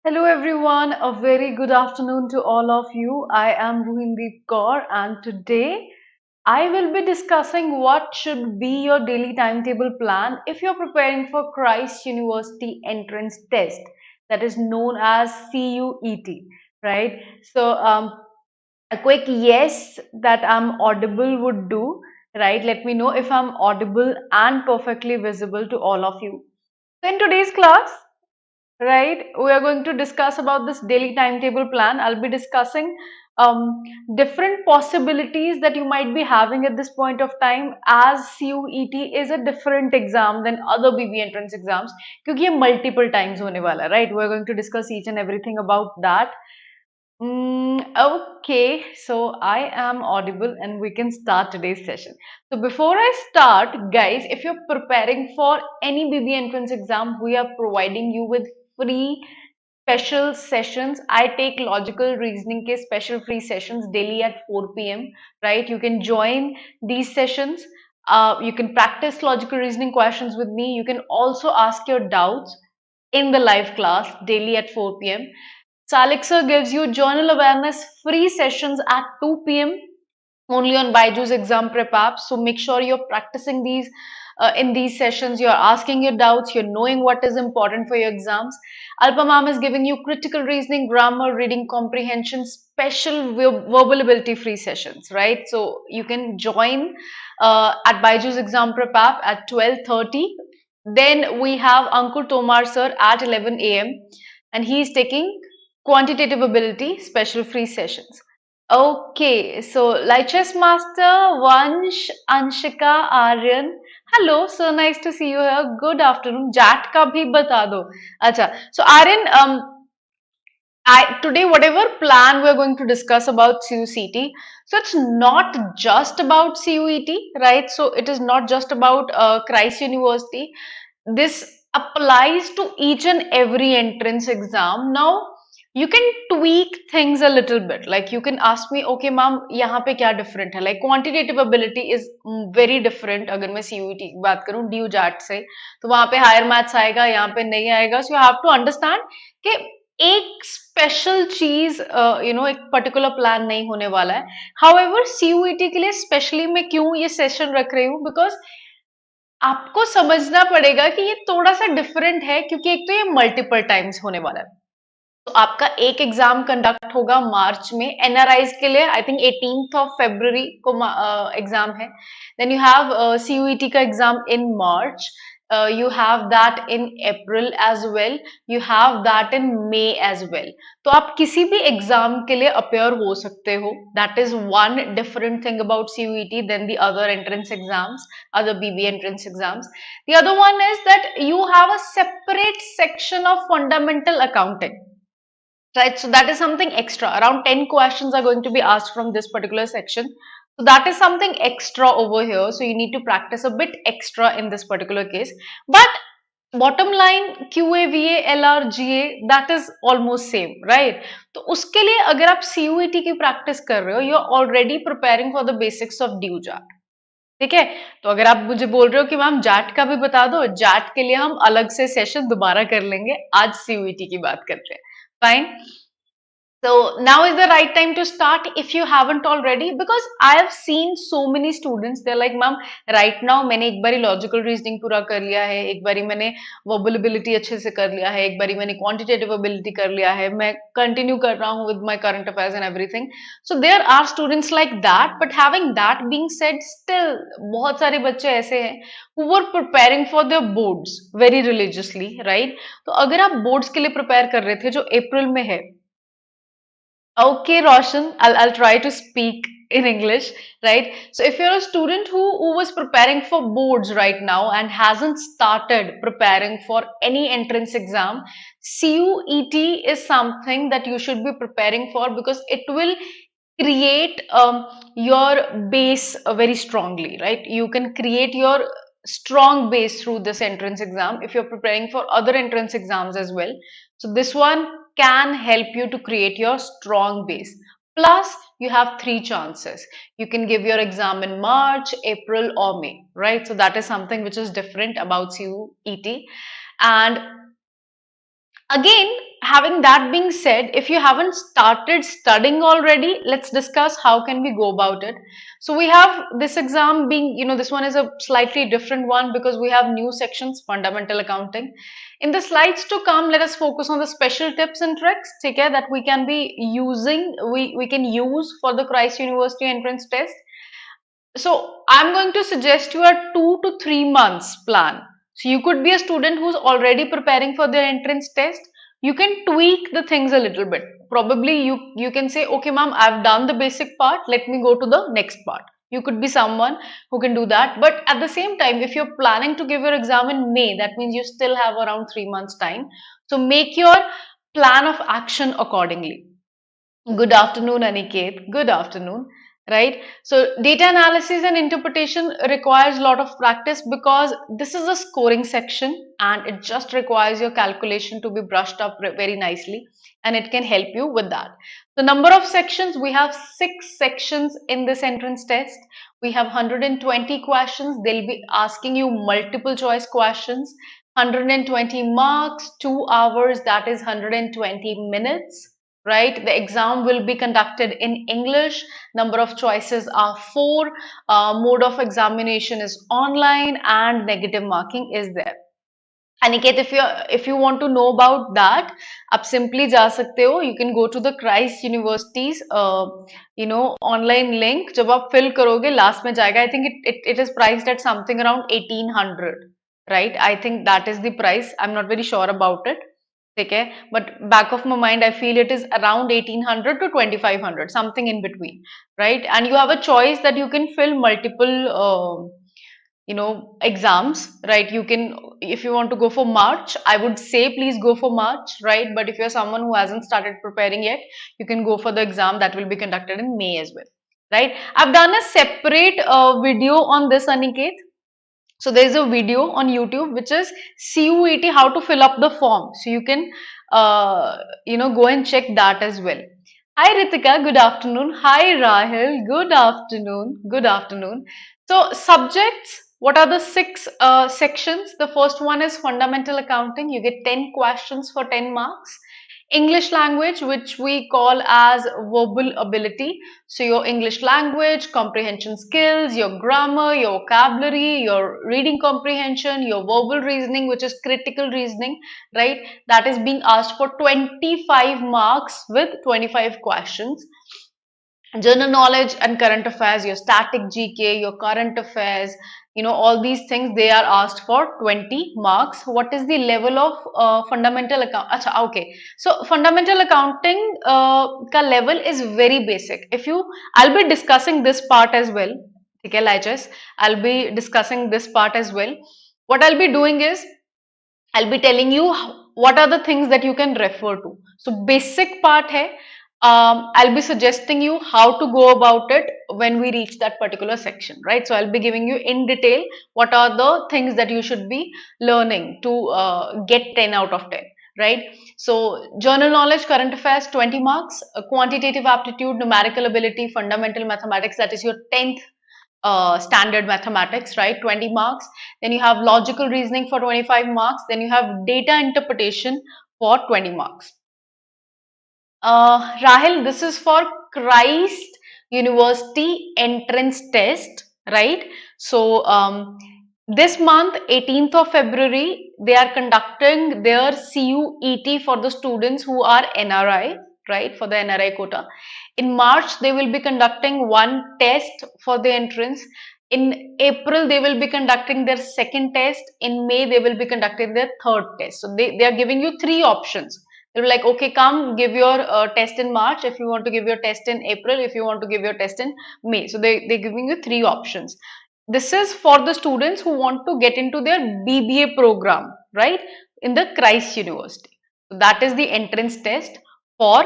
Hello everyone, a very good afternoon to all of you. I am Ruhindeep Kaur and today I will be discussing what should be your daily timetable plan if you're preparing for Christ University entrance test that is known as CUET, right? A quick yes that I'm audible would do, right? Let me know if I'm audible and perfectly visible to all of you. So in today's class, right, we are going to discuss about this daily timetable plan. I'll be discussing um, different possibilities that you might be having at this point of time, as CUET is a different exam than other BB entrance exams क्योंकि ये multiple times होने वाला है, right? We're going to discuss each and everything about that. Okay, so I am audible and we can start today's session. So before I start, guys, if you're preparing for any BB entrance exam, we are providing you with free special sessions. I take logical reasoning के special free sessions daily at 4 p.m. Right? You can join these sessions. You can practice logical reasoning questions with me. You can also ask your doubts in the live class daily at 4 p.m. Salik sir gives you journal awareness free sessions at 2 p.m. only on BYJU'S Exam Prep app. So make sure you're practicing these in these sessions. You're asking your doubts. You're knowing what is important for your exams. Alpa ma'am is giving you critical reasoning, grammar, reading comprehension, special verbal ability free sessions, right? So you can join at BYJU'S Exam Prep app at 12:30. Then we have Ankur Tomar sir at 11 a.m. and he is taking quantitative ability special free sessions. Okay, so Lichess Master, Vansh, Anshika, Aryan. Hello, so nice to see you here. Good afternoon. Jat का भी बता दो. अच्छा, so Aryan, I today whatever plan we're going to discuss about CUCT, so it's not just about CUET, right? So it is not just about Christ University. This applies to each and every entrance exam. Now you can tweak things a little bit. Like you can ask me, okay, ma'am, यहाँ पे क्या different है? Like quantitative ability is very different. अगर मैं CUET की बात करूँ, DU JAT से, तो वहाँ पे higher maths आएगा, यहाँ पे नहीं आएगा. So you have to understand कि एक स्पेशल चीज एक पर्टिकुलर प्लान नहीं होने वाला है. हाउएवर सीयूईटी के लिए स्पेशली मैं क्यों ये सेशन रख रही हूँ, बिकॉज आपको समझना पड़ेगा कि ये थोड़ा सा डिफरेंट है क्योंकि एक तो ये मल्टीपल टाइम्स होने वाला है. तो आपका एक एग्जाम कंडक्ट होगा मार्च में एनआरआईज के लिए. I think 18th of February को एग्जाम है. देन यू हैव सीयूईटी का exam in March. You have that in April as well. You have that in May as well. तो आप किसी भी एग्जाम के लिए अपेयर हो सकते हो. That is one different thing about CUET than the other entrance exams, other BB entrance exams. The other one is that you have a separate section of fundamental accounting. Right, so that is something extra. Around 10 questions are going to be asked from this particular section. So that is something extra over here. So you need to practice a bit extra in this particular case. But bottom line, QA, VA, LR, GA, that is almost same, right? तो उसके लिए अगर आप CUET की practice कर रहे हो, you're already preparing for the basics of DU JAT. ठीक है, तो अगर आप मुझे बोल रहे हो कि मैम जाट का भी बता दो, जाट के लिए हम अलग से सेशन दोबारा कर लेंगे. आज CUET की बात करते हैं. Fine. So now is the right time to start if you haven't already, because I have seen so many students, they're like, ma'am, right now मैंने एक बारी logical reasoning पूरा कर लिया है, एक बारी मैंने verbal ability अच्छे से कर लिया है, एक बारी मैंने quantitative ability कर लिया है, मैं continue कर रहा हूँ with my current affairs and everything. So there are students like that, but having that being said, still बहुत सारे बच्चे ऐसे हैं who were preparing for their boards very religiously, right? तो अगर आप boards के लिए prepare कर रहे थे जो April में है. Okay, Roshan, I'll try to speak in English, right? So if you're a student who was preparing for boards right now and hasn't started preparing for any entrance exam, CUET is something that you should be preparing for because it will create your base very strongly, right? You can create your strong base through this entrance exam if you're preparing for other entrance exams as well. So this one can help you to create your strong base. Plus, you have 3 chances. You can give your exam in March, April, or May, right? So that is something which is different about CUET. And again, having that being said, if you haven't started studying already, let's discuss how can we go about it. So we have this exam being, this one is a slightly different one because we have new sections, fundamental accounting. In the slides to come, let us focus on the special tips and tricks, okay, that we can be using, we can use for the Christ University entrance test. So I'm going to suggest you a 2 to 3 months plan. So you could be a student who's already preparing for their entrance test. You can tweak the things a little bit. Probably you can say, okay, ma'am, I've done the basic part. Let me go to the next part. You could be someone who can do that. But at the same time, if you're planning to give your exam in May, that means you still have around 3 months time. So make your plan of action accordingly. Good afternoon, Aniket. Good afternoon. Right? So, data analysis and interpretation requires a lot of practice because this is a scoring section and it just requires your calculation to be brushed up very nicely, and it can help you with that. The number of sections, we have 6 sections in this entrance test. We have 120 questions. They'll be asking you multiple choice questions. 120 marks, 2 hours, that is 120 minutes, right? The exam will be conducted in English. Number of choices are 4. Mode of examination is online and negative marking is there. Aniket, if you want to know about that, आप simply जा सकते हो. You can go to the Christ University's online link. जब आप fill करोगे last में जाएगा. I think it is priced at something around 1800, right? I think that is the price. I'm not very sure about it. Okay, but back of my mind, I feel it is around 1800 to 2500, something in between, right? And you have a choice that you can fill multiple exams, right? You can, if you want to go for March, I would say please go for March, right? But if you're someone who hasn't started preparing yet, you can go for the exam that will be conducted in May as well, right? I've done a separate video on this, Aniket. So there's a video on YouTube which is CUET how to fill up the form. So you can go and check that as well. Hi Ritika, good afternoon. Hi Rahil, good afternoon. Good afternoon. So subjects, what are the 6 sections? The first one is fundamental accounting. You get 10 questions for 10 marks. English language, which we call as verbal ability. So your English language, comprehension skills, your grammar, your vocabulary, your reading comprehension, your verbal reasoning, which is critical reasoning, right? That is being asked for 25 marks with 25 questions. General knowledge and current affairs, your static GK, your current affairs, all these things, they are asked for 20 marks. What is the level of fundamental account? Achha, okay. So fundamental accounting ka level is very basic. I'll be discussing this part as well. Okay, Lajas, I'll be discussing this part as well. What I'll be doing is, I'll be telling you what are the things that you can refer to. So basic part hai, I'll be suggesting you how to go about it when we reach that particular section, right? So I'll be giving you in detail what are the things that you should be learning to get 10 out of 10, right? So general knowledge, current affairs, 20 marks, quantitative aptitude, numerical ability, fundamental mathematics, that is your 10th standard mathematics, right? 20 marks. Then you have logical reasoning for 25 marks. Then you have data interpretation for 20 marks. Rahil, this is for Christ University entrance test, right? So this month, 18th of February, they are conducting their CUET for the students who are NRI, right? For the NRI quota. In March, they will be conducting one test for the entrance. In April, they will be conducting their second test. In May, they will be conducting their third test. So they are giving you 3 options. They're like, okay, come give your test in March if you want to give your test in April, if you want to give your test in May. So they're giving you 3 options. This is for the students who want to get into their BBA program, right? In the Christ University. So that is the entrance test for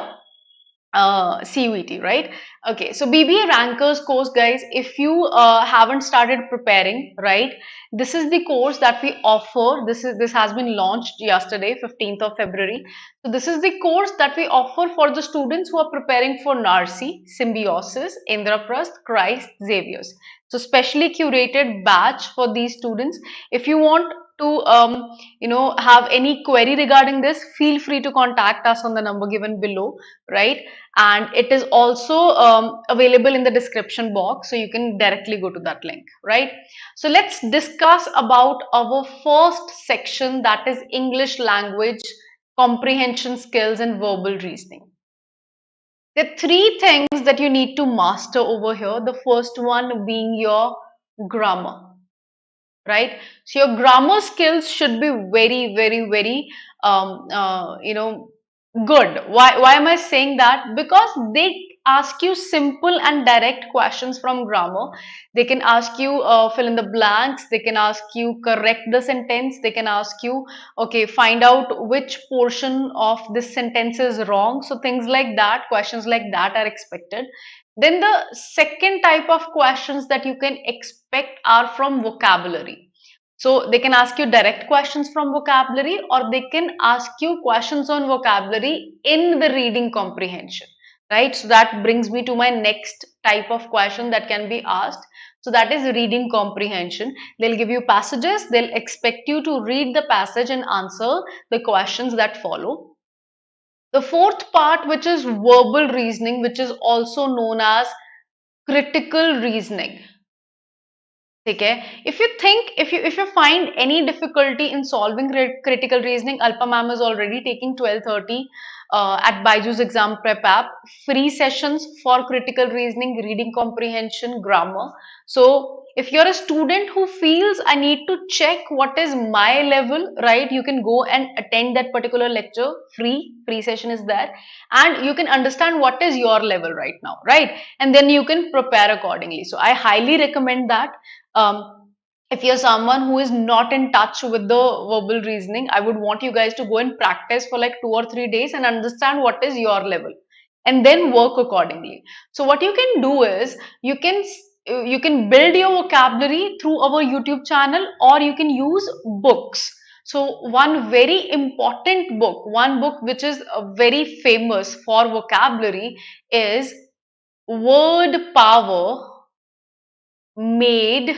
CUET, right? Okay, so BBA Rankers course, guys, if you haven't started preparing, right, this is the course that we offer. This has been launched yesterday, 15th of February. So this is the course that we offer for the students who are preparing for NARCI, Symbiosis, Indraprasth, Christ, Xavier's. So specially curated batch for these students. If you want to have any query regarding this, feel free to contact us on the number given below, right? And it is also available in the description box, so you can directly go to that link, right? So let's discuss about our first section, that is English language comprehension skills and verbal reasoning. There are three things that you need to master over here. The first one being your grammar, right? So your grammar skills should be very, very, very, good. Why am I saying that? Because they ask you simple and direct questions from grammar. They can ask you fill in the blanks. They can ask you correct the sentence. They can ask you, okay, find out which portion of this sentence is wrong. So things like that, questions like that are expected. Then the second type of questions that you can expect are from vocabulary. So they can ask you direct questions from vocabulary, or they can ask you questions on vocabulary in the reading comprehension, right? So that brings me to my next type of question that can be asked. So that is reading comprehension. They'll give you passages. They'll expect you to read the passage and answer the questions that follow. The fourth part, which is verbal reasoning, which is also known as critical reasoning. Okay. If you find any difficulty in solving critical reasoning, Alpa ma'am is already taking 12:30 at BYJU'S Exam Prep app free sessions for critical reasoning, reading comprehension, grammar. So if you're a student who feels I need to check what is my level, right, you can go and attend that particular lecture. Free session is there, and you can understand what is your level right now, right? And then you can prepare accordingly. So I highly recommend that. If you're someone who is not in touch with the verbal reasoning, I would want you guys to go and practice for like 2 or 3 days and understand what is your level, and then work accordingly. So what you can do is you can build your vocabulary through our YouTube channel, or you can use books. So one very important book, one book which is very famous for vocabulary, is Word Power Made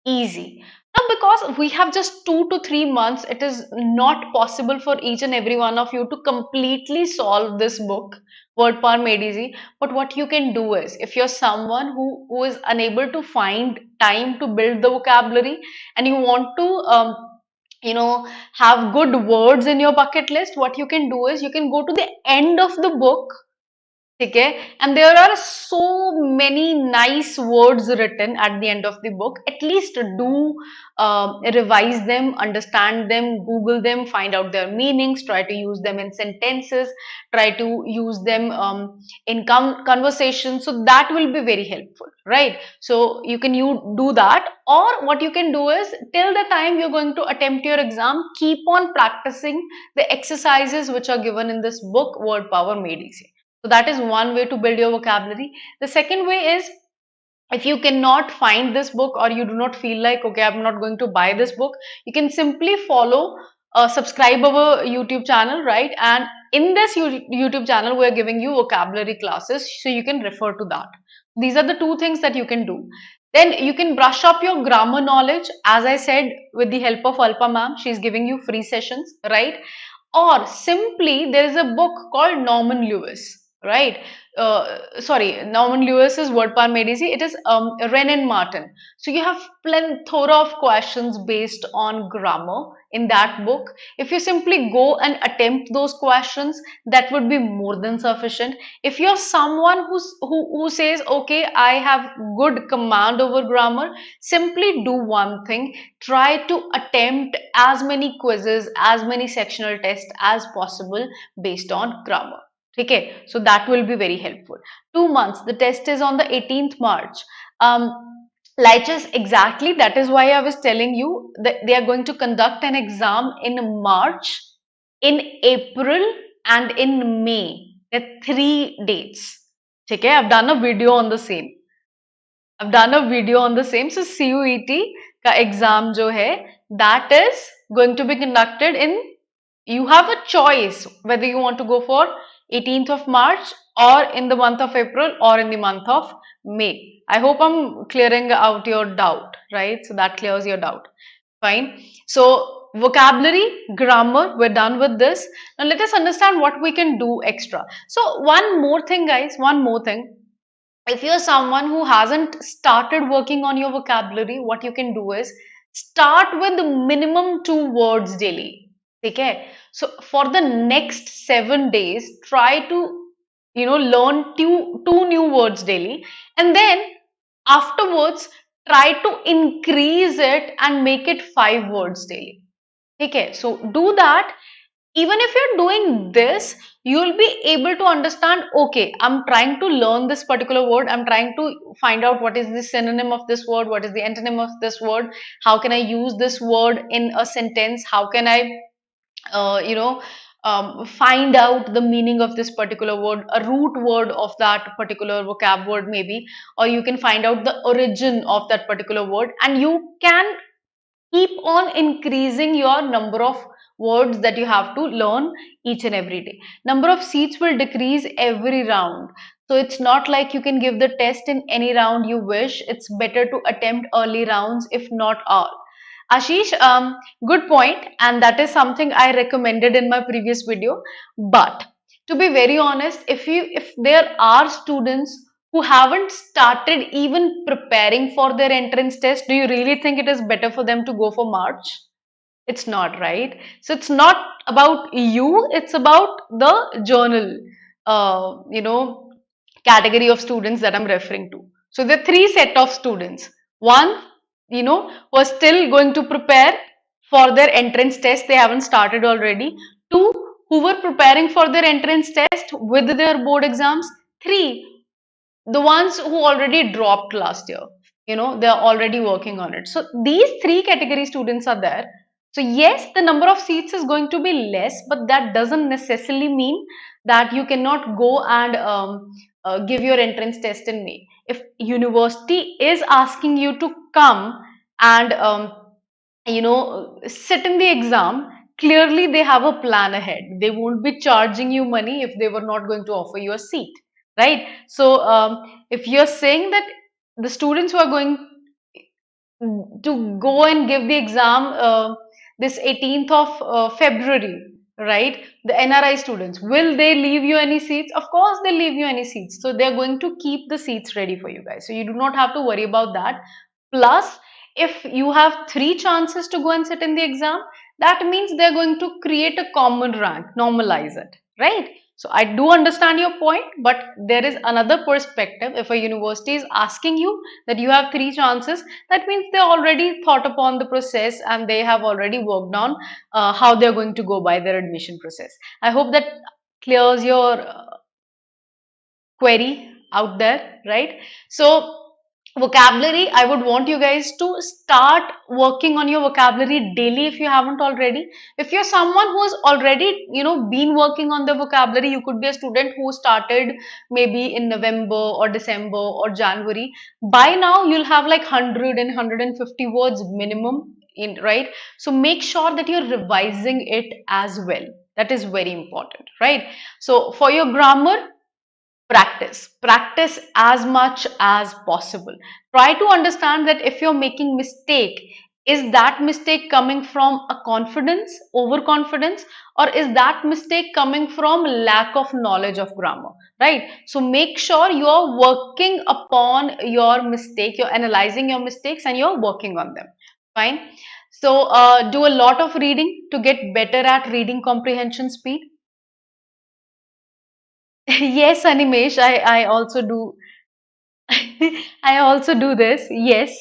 Easy. Now, because we have just 2 to 3 months, it is not possible for each and every one of you to completely solve this book, Word Power Made Easy. But what you can do is, if you're someone who is unable to find time to build the vocabulary, and you want to have good words in your bucket list, what you can do is you can go to the end of the book. Okay, and there are so many nice words written at the end of the book. At least do revise them, understand them, Google them, find out their meanings, try to use them in sentences, try to use them in conversation. So that will be very helpful, right? So you do that, or what you can do is, till the time you're going to attempt your exam, keep on practicing the exercises which are given in this book, Word Power Made Easy. So that is one way to build your vocabulary. The second way is, if you cannot find this book, or you do not feel like, okay, I'm not going to buy this book, you can simply subscribe our YouTube channel, right? And in this YouTube channel, we are giving you vocabulary classes, so you can refer to that. These are the two things that you can do. Then you can brush up your grammar knowledge, as I said, with the help of Alpa ma'am. She's giving you free sessions, right? Or simply, there is a book called Norman Lewis, right? Norman Lewis's Word Power Made Easy. It is Wren and Martin. So you have plethora of questions based on grammar in that book. If you simply go and attempt those questions, that would be more than sufficient. If you're someone who says, okay, I have good command over grammar, simply do one thing: try to attempt as many quizzes, as many sectional tests as possible based on grammar. Okay, so that will be very helpful. 2 months, the test is on the 18th March. Lichess, exactly, that is why I was telling you that they are going to conduct an exam in March, in April, and in May. There are 3 dates. Okay, I've done a video on the same. So CUET का exam जो है, that is going to be conducted in, you have a choice whether you want to go for 18th of March, or in the month of April, or in the month of May. I hope I'm clearing out your doubt, right? So that clears your doubt. Fine. So vocabulary, grammar, we're done with this. Now let us understand what we can do extra. So one more thing, guys, one more thing. If you're someone who hasn't started working on your vocabulary, what you can do is start with minimum 2 words daily. Okay. So for the next 7 days, try to learn two new words daily, and then afterwards try to increase it and make it 5 words daily. Okay. So do that. Even if you're doing this, you'll be able to understand, okay, I'm trying to learn this particular word, I'm trying to find out what is the synonym of this word, what is the antonym of this word, how can I use this word in a sentence, how can I uh, you know find out the meaning of this particular word, a root word of that particular vocab word maybe, or you can find out the origin of that particular word, and you can keep on increasing your number of words that you have to learn each and every day. Number of seats will decrease every round. So it's not like you can give the test in any round you wish. It's better to attempt early rounds, if not all. Ashish, good point, and that is something I recommended in my previous video. But to be very honest, if there are students who haven't started even preparing for their entrance test, do you really think it is better for them to go for March? It's not, right? So it's not about you, it's about the journal, category of students that I'm referring to. So there are three set of students. One, who are still going to prepare for their entrance test, they haven't started already. Two, who were preparing for their entrance test with their board exams. Three, the ones who already dropped last year, they're already working on it. So these three category students are there. So yes, the number of seats is going to be less, but that doesn't necessarily mean that you cannot go and give your entrance test in May. If university is asking you to come and sit in the exam, clearly they have a plan ahead. They won't be charging you money if they were not going to offer you a seat, right? So if you're saying that the students who are going to go and give the exam this 18th of February, right? The NRI students, will they leave you any seats? Of course, they'll leave you any seats. So they're going to keep the seats ready for you guys. So you do not have to worry about that. Plus, if you have three chances to go and sit in the exam, that means they're going to create a common rank, normalize it, right? So I do understand your point, but there is another perspective. If a university is asking you that you have three chances, that means they already thought upon the process and they have already worked on how they're going to go by their admission process. I hope that clears your query out there, right? So vocabulary, I would want you guys to start working on your vocabulary daily if you haven't already. If you're someone who's already been working on the vocabulary, you could be a student who started maybe in November or December or January. By now you'll have like 100 and 150 words minimum in, right? So make sure that you're revising it as well. That is very important, right? So for your grammar, practice as much as possible. Try to understand that if you're making mistake, is that mistake coming from a confidence, overconfidence, or is that mistake coming from lack of knowledge of grammar, right? So make sure you're working upon your mistake, you're analyzing your mistakes and you're working on them. Fine. So do a lot of reading to get better at reading comprehension speed. Yes, Animesh, I also do. I also do this. Yes,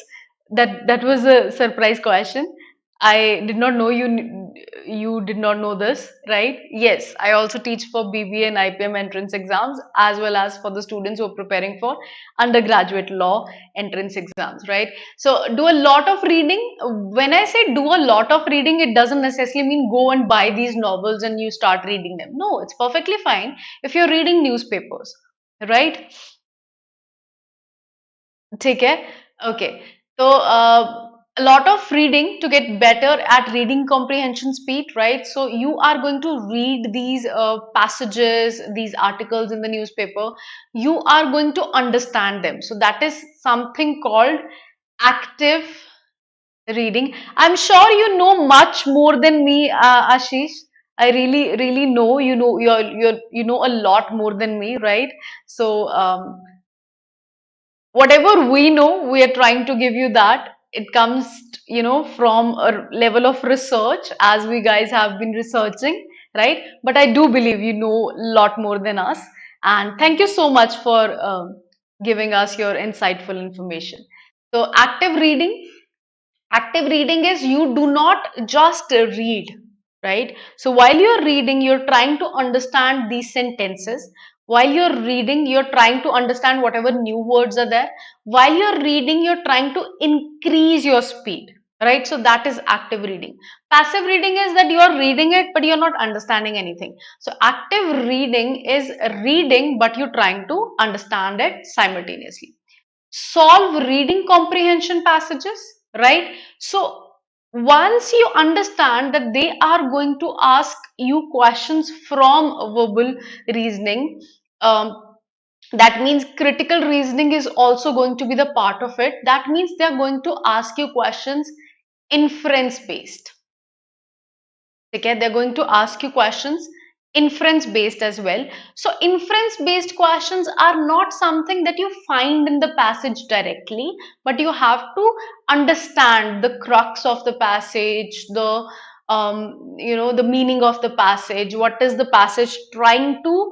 that was a surprise question. I did not know you did not know this, right? Yes, I also teach for BBA and IPM entrance exams as well as for the students who are preparing for undergraduate law entrance exams, right? So do a lot of reading. When I say do a lot of reading, it doesn't necessarily mean go and buy these novels and you start reading them. No, it's perfectly fine if you're reading newspapers, right? ठीक है? Okay. So a lot of reading to get better at reading comprehension speed, right? So you are going to read these passages, these articles in the newspaper. You are going to understand them. So that is something called active Reading. I'm sure you know much more than me, Ashish. I really know you know a lot more than me, right? So whatever we know, we are trying to give you that. It comes, from a level of research as we guys have been researching, right? But I do believe you know a lot more than us. And thank you so much for giving us your insightful information. So, active reading is you do not just read, right? So while you're reading, you're trying to understand these sentences. While you're reading, you're trying to understand whatever new words are there. While you're reading, you're trying to increase your speed, right? So that is active reading. Passive reading is that you're reading it, but you're not understanding anything. So active reading is reading, but you're trying to understand it simultaneously. Solve reading comprehension passages, right? So once you understand that they are going to ask you questions from verbal reasoning, that means critical reasoning is also going to be the part of it. That means they are going to ask you questions inference based. Okay, they're going to ask you questions inference based as well. So inference based questions are not something that you find in the passage directly, but you have to understand the crux of the passage, the meaning of the passage, what is the passage trying to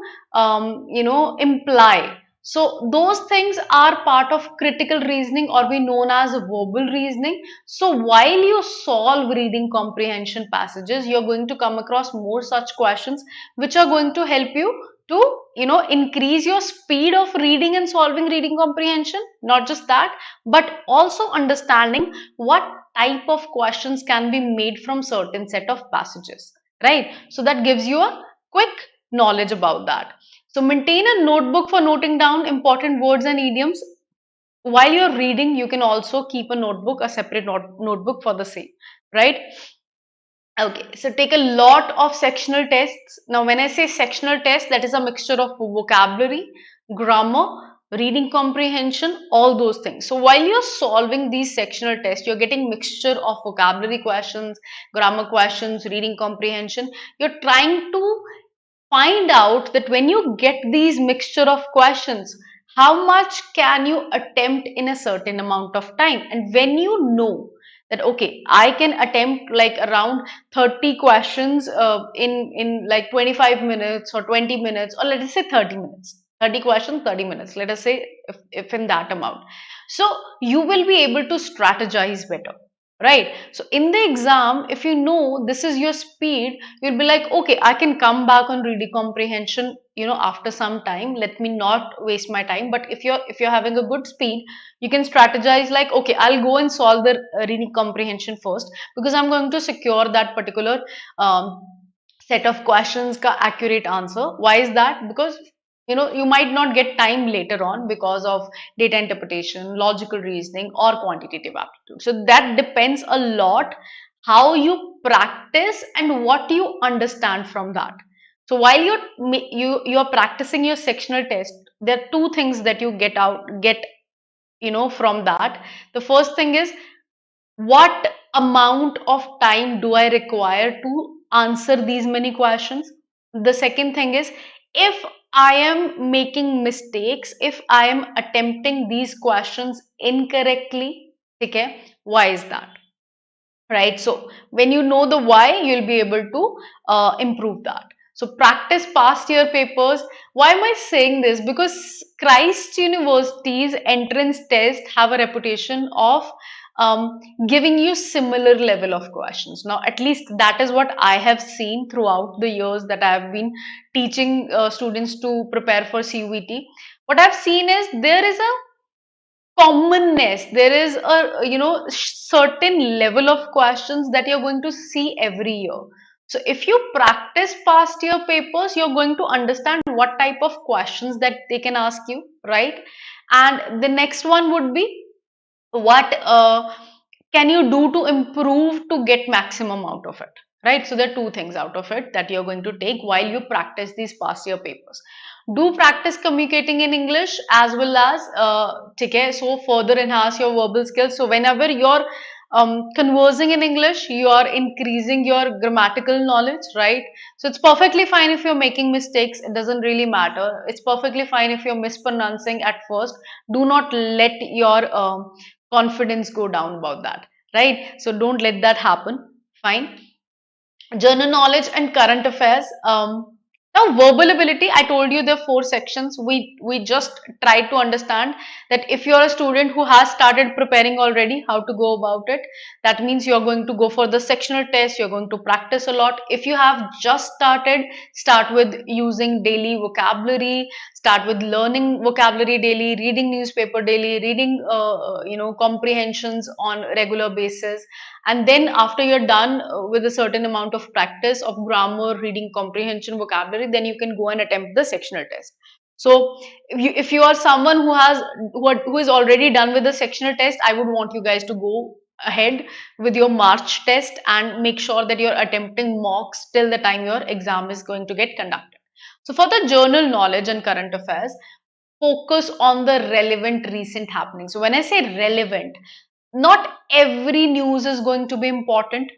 imply. So those things are part of critical reasoning, or we known as verbal reasoning. So while you solve reading comprehension passages, you're going to come across more such questions which are going to help you to increase your speed of reading and solving reading comprehension. Not just that, but also understanding what type of questions can be made from certain set of passages, right? So that gives you a quick knowledge about that. So maintain a notebook for noting down important words and idioms. While you're reading, you can also keep a notebook, a separate notebook for the same, right? Okay, so take a lot of sectional tests. Now, when I say sectional test, that is a mixture of vocabulary, grammar, reading comprehension, all those things. So while you're solving these sectional tests, you're getting mixture of vocabulary questions, grammar questions, reading comprehension. You're trying to find out that when you get these mixture of questions, how much can you attempt in a certain amount of time. And when you know that okay, I can attempt like around 30 questions in like 25 minutes or 20 minutes, or let us say 30 minutes, 30 questions, 30 minutes, let us say, if in that amount, so you will be able to strategize better, right? So in the exam, if you know this is your speed, you'll be like, okay, I can come back on reading comprehension, after some time. Let me not waste my time. But if you're having a good speed, you can strategize like, okay, I'll go and solve the reading comprehension first, because I'm going to secure that particular set of questions ka accurate answer. Why is that? Because you might not get time later on because of data interpretation, logical reasoning, or quantitative aptitude. So that depends a lot how you practice and what you understand from that. So while you're practicing your sectional test, there are two things that you get from that. The first thing is, what amount of time do I require to answer these many questions? The second thing is, if I am making mistakes, if I am attempting these questions incorrectly, okay, why is that? Right? So when you know the why, you'll be able to improve that. So practice past year papers. Why am I saying this? Because Christ University's entrance test have a reputation of giving you similar level of questions. Now, at least that is what I have seen throughout the years that I have been teaching students to prepare for CUET. What I've seen is there is a commonness, there is a certain level of questions that you're going to see every year. So if you practice past year papers, you're going to understand what type of questions that they can ask you, right? And the next one would be, what can you do to improve to get maximum out of it, right? So there are two things out of it that you're going to take while you practice these past year papers. Do practice communicating in English as well as so further enhance your verbal skills. So whenever you're conversing in English, you are increasing your grammatical knowledge, right? So it's perfectly fine if you're making mistakes. It doesn't really matter. It's perfectly fine if you're mispronouncing at first. Do not let your confidence go down about that, right? So don't let that happen. Fine. General knowledge and current affairs. Now verbal ability, I told you there are four sections. We just try to understand that if you're a student who has started preparing already, how to go about it. That means you're going to go for the sectional test, you're going to practice a lot. If you have just started, start with using daily vocabulary, start with learning vocabulary daily, reading newspaper daily, reading comprehensions on regular basis. And then after you're done with a certain amount of practice of grammar, reading comprehension, vocabulary, then you can go and attempt the sectional test. So if you are someone who is already done with the sectional test, I would want you guys to go ahead with your March test and make sure that you're attempting mocks till the time your exam is going to get conducted. So for the journal knowledge and current affairs, focus on the relevant recent happenings. So when I say relevant, not every news is going to be important.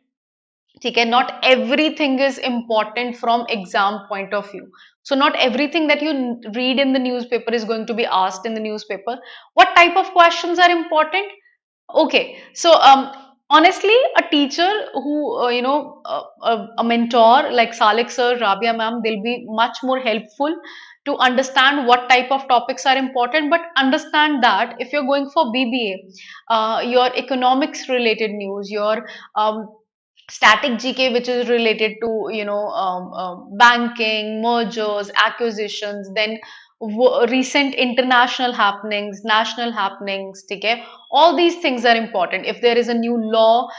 Okay, not everything is important from exam point of view. So not everything that you read in the newspaper is going to be asked in the newspaper. What type of questions are important? Okay, so honestly, a teacher who a mentor like Salik sir, Rabia ma'am, they'll be much more helpful to understand what type of topics are important. But understand that if you're going for BBA, your economics related news, your static GK, which is related to banking, mergers, acquisitions, then recent international happenings, national happenings, okay? All these things are important. If there is a new law,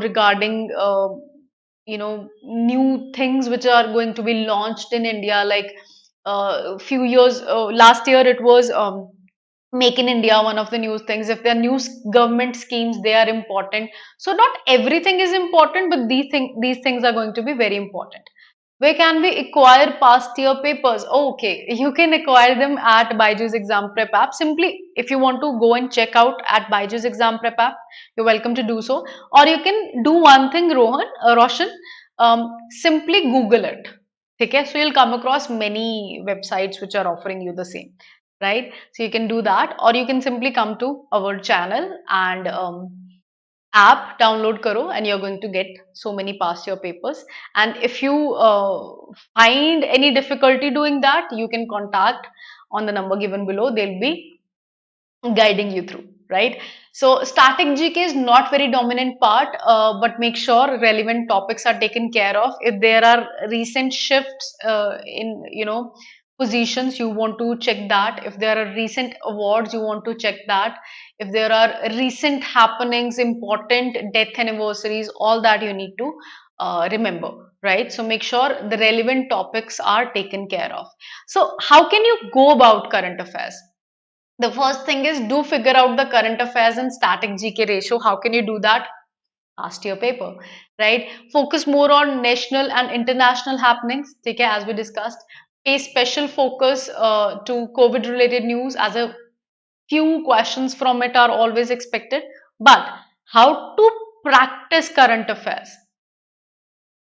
regarding new things which are going to be launched in India, like few years last year it was Make in India, one of the new things. If there are new government schemes, they are important. So not everything is important, but these things are going to be very important. Where can we acquire past year papers? Oh, okay, you can acquire them at BYJU'S Exam Prep app. Simply, if you want to go and check out at BYJU'S Exam Prep app, you're welcome to do so. Or you can do one thing, Roshan, simply Google it. Okay, so you'll come across many websites which are offering you the same, right? So you can do that, or you can simply come to our channel and app download karo, and you're going to get so many past year papers. And if you find any difficulty doing that, you can contact on the number given below. They'll be guiding you through, right? So static GK is not very dominant part, but make sure relevant topics are taken care of. If there are recent shifts in positions, you want to check that. If there are recent awards, you want to check that. If there are recent happenings, important death anniversaries, all that you need to remember, right? So make sure the relevant topics are taken care of. So how can you go about current affairs? The first thing is, do figure out the current affairs and static GK ratio. How can you do that? Past year paper, right? Focus more on national and international happenings, okay, as we discussed. Pay special focus to COVID related news, as a few questions from it are always expected. But how to practice current affairs?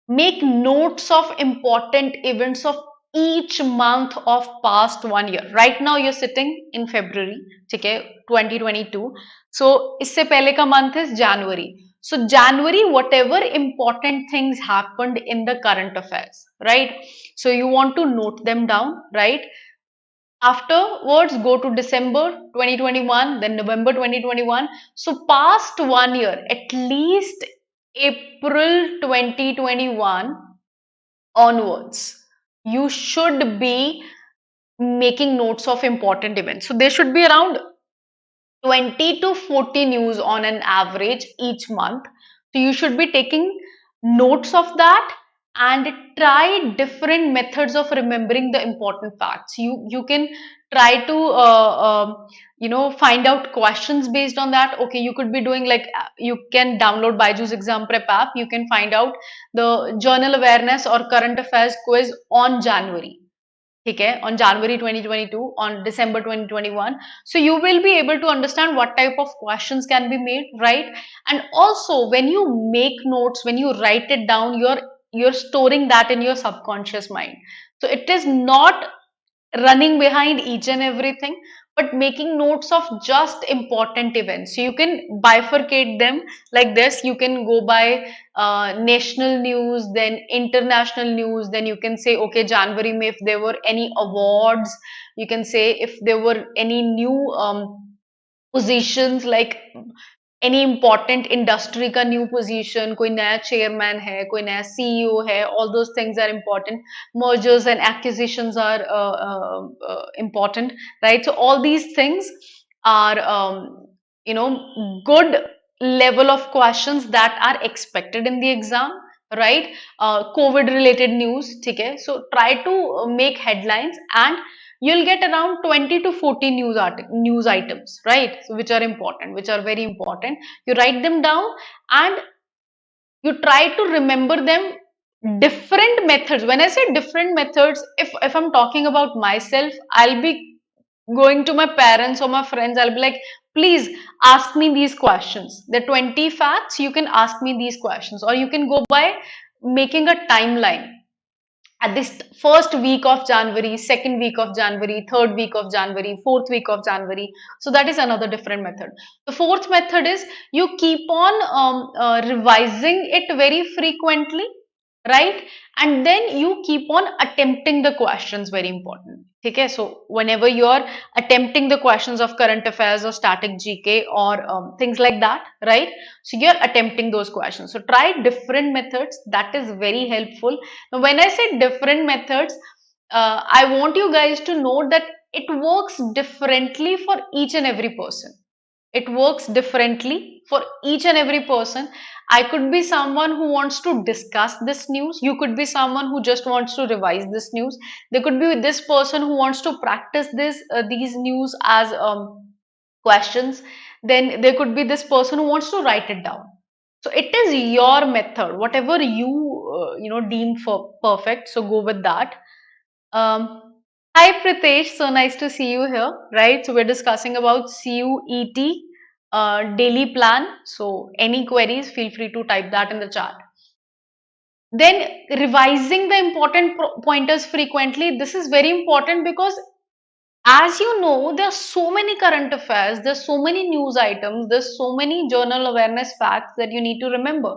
Make notes of important events of each month of past 1 year. Right now you're sitting in February, okay, 2022. So isse pehle ka month is January. So January, whatever important things happened in the current affairs, right? So you want to note them down, right? Afterwards, go to December 2021, then November 2021. So past 1 year, at least April 2021 onwards, you should be making notes of important events. So there should be around 20 to 40 news on an average each month. So you should be taking notes of that and try different methods of remembering the important facts. You can try to find out questions based on that. Okay, you could be doing like, you can download BYJU'S Exam Prep app. You can find out the journal awareness or current affairs quiz on January. ठीक है, on January 2022, on December 2021. So you will be able to understand what type of questions can be made, right? And also when you make notes, when you write it down, you're storing that in your subconscious mind. So it is not running behind each and everything, but making notes of just important events. So you can bifurcate them like this. You can go by national news, then international news, then you can say, okay, January May, if there were any awards, you can say if there were any new positions, like any important industry का new position, कोई नया chairman है, कोई नया CEO है, all those things are important, mergers and acquisitions are important, right? So all these things are you know good level of questions that are expected in the exam, right? COVID related news, ठीक है? So try to make headlines, and you'll get around 20 to 40 news items, right? So which are important, which are very important. You write them down, and you try to remember them. Different methods, when I say different methods, if I'm talking about myself, I'll be going to my parents or my friends, I'll be like, please ask me these questions. The 20 facts, you can ask me these questions, or you can go by making a timeline at this first week of January, second week of January, third week of January, fourth week of January. So that is another different method. The fourth method is you keep on revising it very frequently, right? And then you keep on attempting the questions, very important. Okay, so whenever you're attempting the questions of current affairs or static GK or things like that, right? So you're attempting those questions. So try different methods. That is very helpful. Now, when I say different methods, I want you guys to know that it works differently for each and every person. It works differently for each and every person. I could be someone who wants to discuss this news. You could be someone who just wants to revise this news. There could be this person who wants to practice these news as questions. Then there could be this person who wants to write it down. So it is your method, whatever you deem for perfect. So go with that. Hi Pritesh, so nice to see you here. Right, so we're discussing about CUET daily plan. So any queries, feel free to type that in the chat. Then revising the important pointers frequently. This is very important because, as you know, there are so many current affairs, there's so many news items, there's so many journal awareness facts that you need to remember.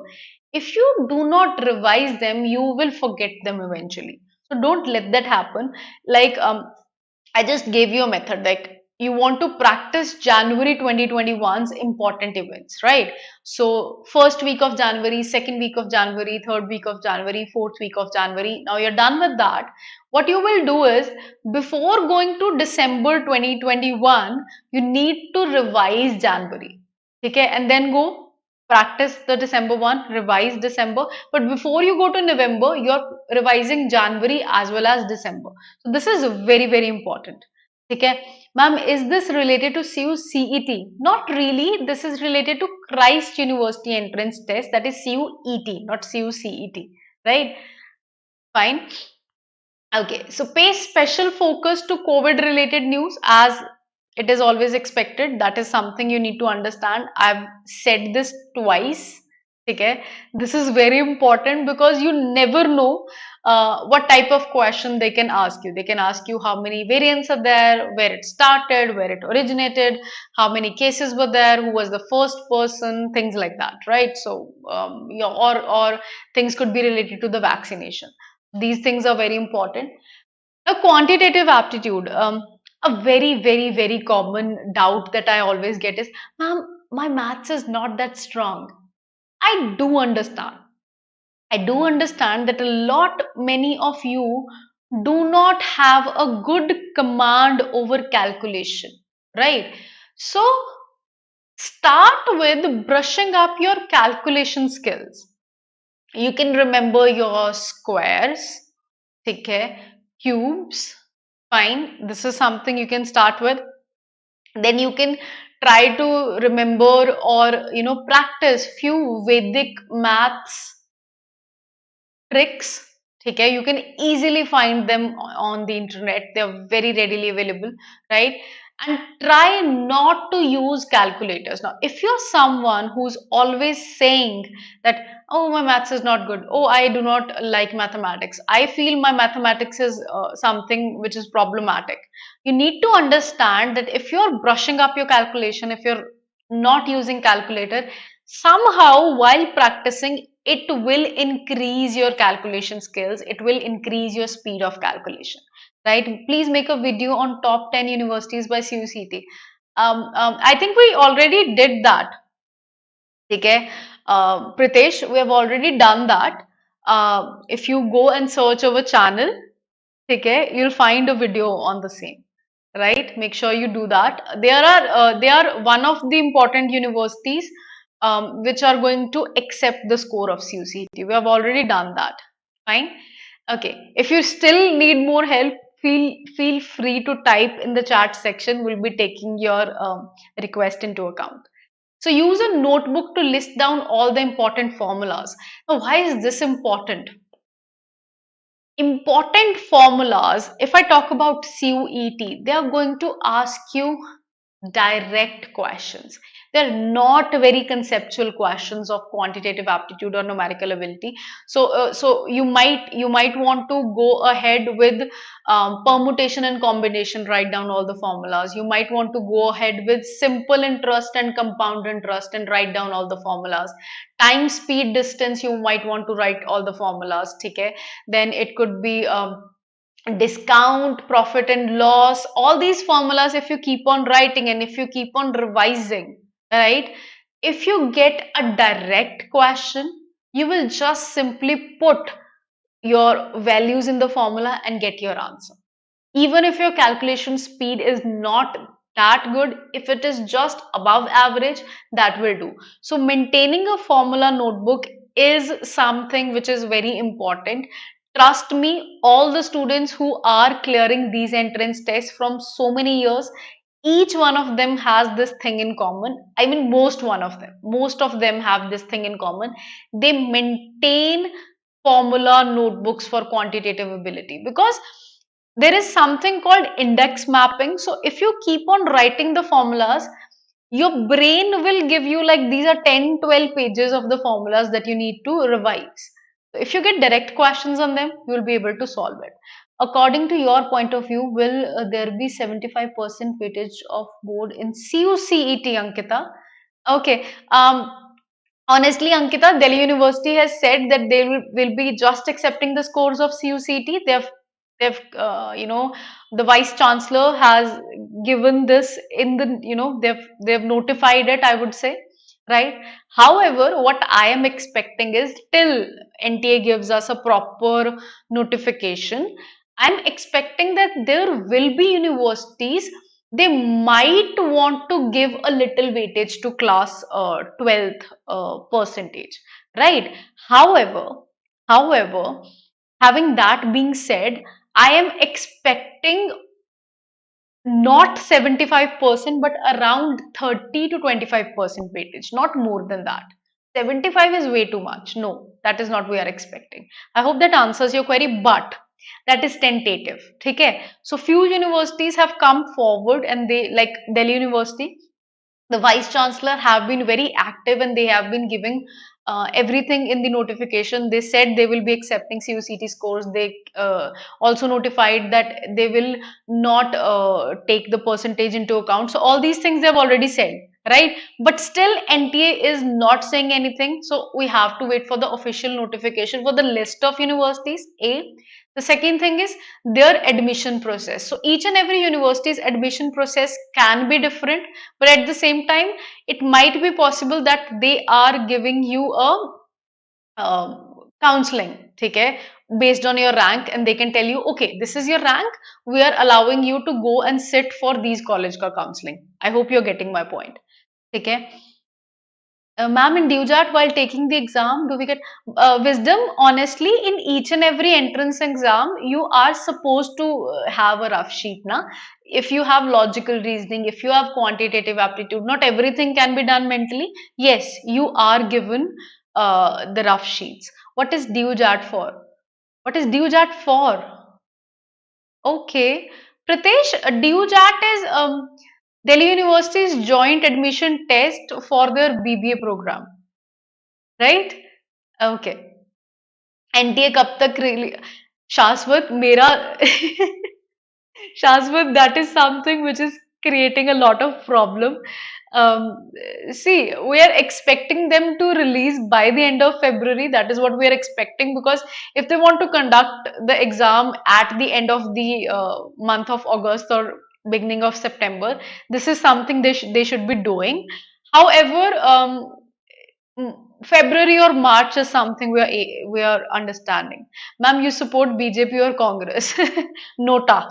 If you do not revise them, you will forget them eventually. So don't let that happen. Like I just gave you a method, like you want to practice January 2021's important events, right? So first week of January, second week of January, third week of January, fourth week of January. Now you're done with that. What you will do is, before going to December 2021, you need to revise January. Okay, and then go practice the December one, revise December. But before you go to November, you're revising January as well as December. So this is very, very important. Okay, ma'am, is this related to CUET? Not really. This is related to Christ University entrance test, that is CUET, not CUCET, right? Fine. Okay, so pay special focus to COVID related news, as it is always expected. That is something you need to understand. I've said this twice. Okay, this is very important because you never know what type of question they can ask you. They can ask you how many variants are there, where it started, where it originated, how many cases were there, who was the first person, things like that, right? So, or things could be related to the vaccination. These things are very important. A quantitative aptitude. A very, very, very common doubt that I always get is, ma'am, my maths is not that strong. I do understand. I do understand that many of you do not have a good command over calculation, right? So start with brushing up your calculation skills. You can remember your squares, okay, cubes, fine. This is something you can start with. Then you can try to remember, or practice few Vedic maths tricks, ठीक है, you can easily find them on the internet. They are very readily available, right? And try not to use calculators. Now, if you're someone who's always saying that, oh, my maths is not good, oh, I do not like mathematics, I feel my mathematics is something which is problematic, you need to understand that if you're brushing up your calculation, if you're not using calculator, somehow while practicing, it will increase your calculation skills, it will increase your speed of calculation, right? Please make a video on top 10 universities by CUCT. I think we already did that. Okay, Pritesh, we have already done that. If you go and search our channel, okay, you'll find a video on the same, right? Make sure you do that. They are one of the important universities which are going to accept the score of CUCT. We have already done that. Fine. Okay. If you still need more help, feel free to type in the chat section. We'll be taking your request into account. So use a notebook to list down all the important formulas. Now, why is this important? Important formulas, if I talk about CUET, they are going to ask you direct questions. They're not very conceptual questions of quantitative aptitude or numerical ability. So you might want to go ahead with permutation and combination, write down all the formulas. You might want to go ahead with simple interest and compound interest and write down all the formulas. Time, speed, distance, you might want to write all the formulas. Okay, then it could be discount, profit and loss, all these formulas, if you keep on writing and if you keep on revising, right? If you get a direct question, you will just simply put your values in the formula and get your answer. Even if your calculation speed is not that good, if it is just above average, that will do. So maintaining a formula notebook is something which is very important. Trust me, all the students who are clearing these entrance tests from so many years, each one of them has this thing in common. I mean, most of them have this thing in common. They maintain formula notebooks for quantitative ability, because there is something called index mapping. So if you keep on writing the formulas, your brain will give you like these are 10, 12 pages of the formulas that you need to revise. So if you get direct questions on them, you will be able to solve it. According to your point of view, will there be 75% weightage of board in CUCET, Ankita? Okay. Honestly, Ankita, Delhi University has said that they will be just accepting the scores of CUCT. The Vice Chancellor has given this in the, they've notified it, I would say, right? However, what I am expecting is till NTA gives us a proper notification, I'm expecting that there will be universities, they might want to give a little weightage to class 12th percentage, right? However, however, having that being said, I am expecting not 75%, but around 30 to 25% weightage, not more than that. 75 is way too much. No, that is not what we are expecting. I hope that answers your query, but that is tentative. Okay? So few universities have come forward and they, like Delhi University, the vice chancellor have been very active and they have been giving everything in the notification. They said they will be accepting CUCT scores. They also notified that they will not take the percentage into account. So all these things they have already said, right? But still NTA is not saying anything. So we have to wait for the official notification for the list of universities. The second thing is their admission process. So each and every university's admission process can be different, but at the same time, it might be possible that they are giving you a counseling, okay, based on your rank, and they can tell you, okay, this is your rank, we are allowing you to go and sit for these college ka counseling. I hope you're getting my point. Okay. Ma'am, in DUJAT, while taking the exam, do we get wisdom? Honestly, in each and every entrance exam, you are supposed to have a rough sheet. Na? If you have logical reasoning, if you have quantitative aptitude, not everything can be done mentally. Yes, you are given the rough sheets. What is DUJAT for? What is DUJAT for? Okay. Pritesh, DUJAT is Delhi University's joint admission test for their BBA program, right? Okay. NTA कब तक शाश्वत मेरा Shazwat, that is something which is creating a lot of problem. See, we are expecting them to release by the end of February. That is what we are expecting, because if they want to conduct the exam at the end of the month of August or beginning of September, this is something they should be doing. However, February or March is something we are understanding. Ma'am, you support BJP or Congress? Nota.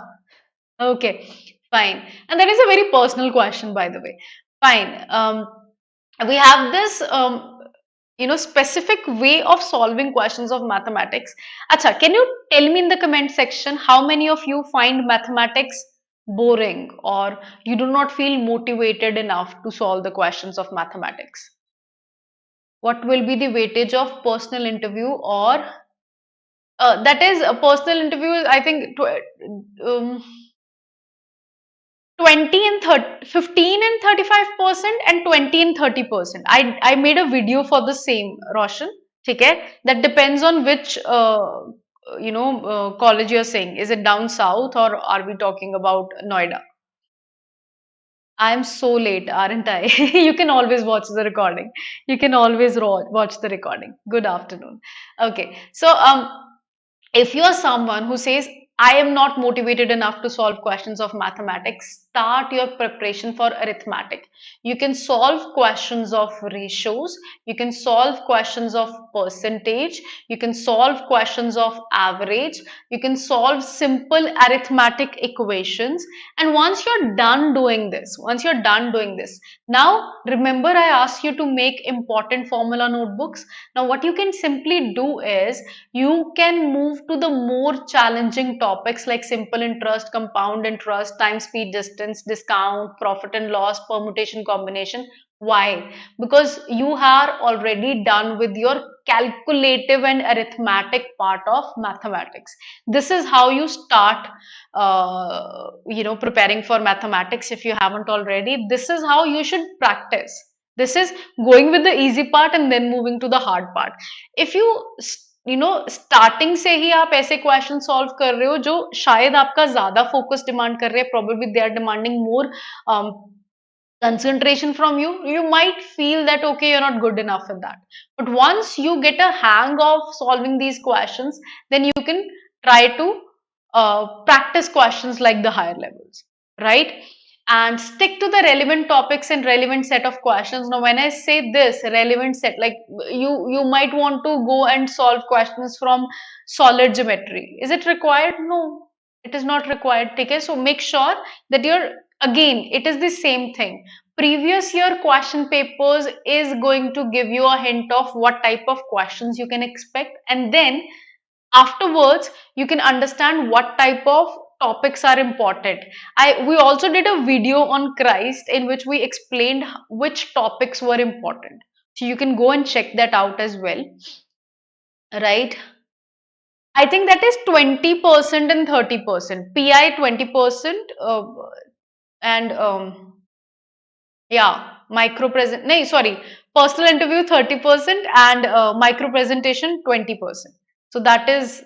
Okay, fine. And that is a very personal question, by the way. Fine. We have this, specific way of solving questions of mathematics. Acha, can you tell me in the comment section how many of you find mathematics boring, or you do not feel motivated enough to solve the questions of mathematics? What will be the weightage of personal interview, or that is a personal interview? I think 20 and 30, 15 and 35% and 20 and 30%. I made a video for the same, Roshan. Okay, that depends on which college you're saying. Is it down south, or are we talking about Noida? I'm so late, aren't I? You can always watch the recording. You can always watch the recording. Good afternoon. Okay, so if you're someone who says, I am not motivated enough to solve questions of mathematics, start your preparation for arithmetic. You can solve questions of ratios, you can solve questions of percentage, you can solve questions of average, you can solve simple arithmetic equations. And once you're done doing this, now remember I asked you to make important formula notebooks. Now, what you can simply do is you can move to the more challenging topics like simple interest, compound interest, time, speed, distance, discount, profit and loss, permutation, combination. Why? Because you are already done with your calculative and arithmetic part of mathematics. This is how you start, preparing for mathematics. If you haven't already, this is how you should practice. This is going with the easy part and then moving to the hard part. If starting से ही आप ऐसे question solve कर रहे हो जो शायद आपका ज्यादा फोकस डिमांड कर रहे हैं, probably they are demanding more concentration from you, you might feel that okay, you're not good enough in that. But once you get a hang of solving these questions, then you can try to practice questions like the higher levels, right? And stick to the relevant topics and relevant set of questions. Now, when I say this relevant set, like you might want to go and solve questions from solid geometry. Is it required? No, it is not required. Okay, so make sure that you're, again, it is the same thing. Previous year question papers is going to give you a hint of what type of questions you can expect, and then afterwards you can understand what type of topics are important. We also did a video on Christ in which we explained which topics were important, so you can go and check that out as well, right? I think that is 20% and 30%. PI 20%, and yeah, micro present. No, sorry, personal interview 30% and micro presentation 20%. So that is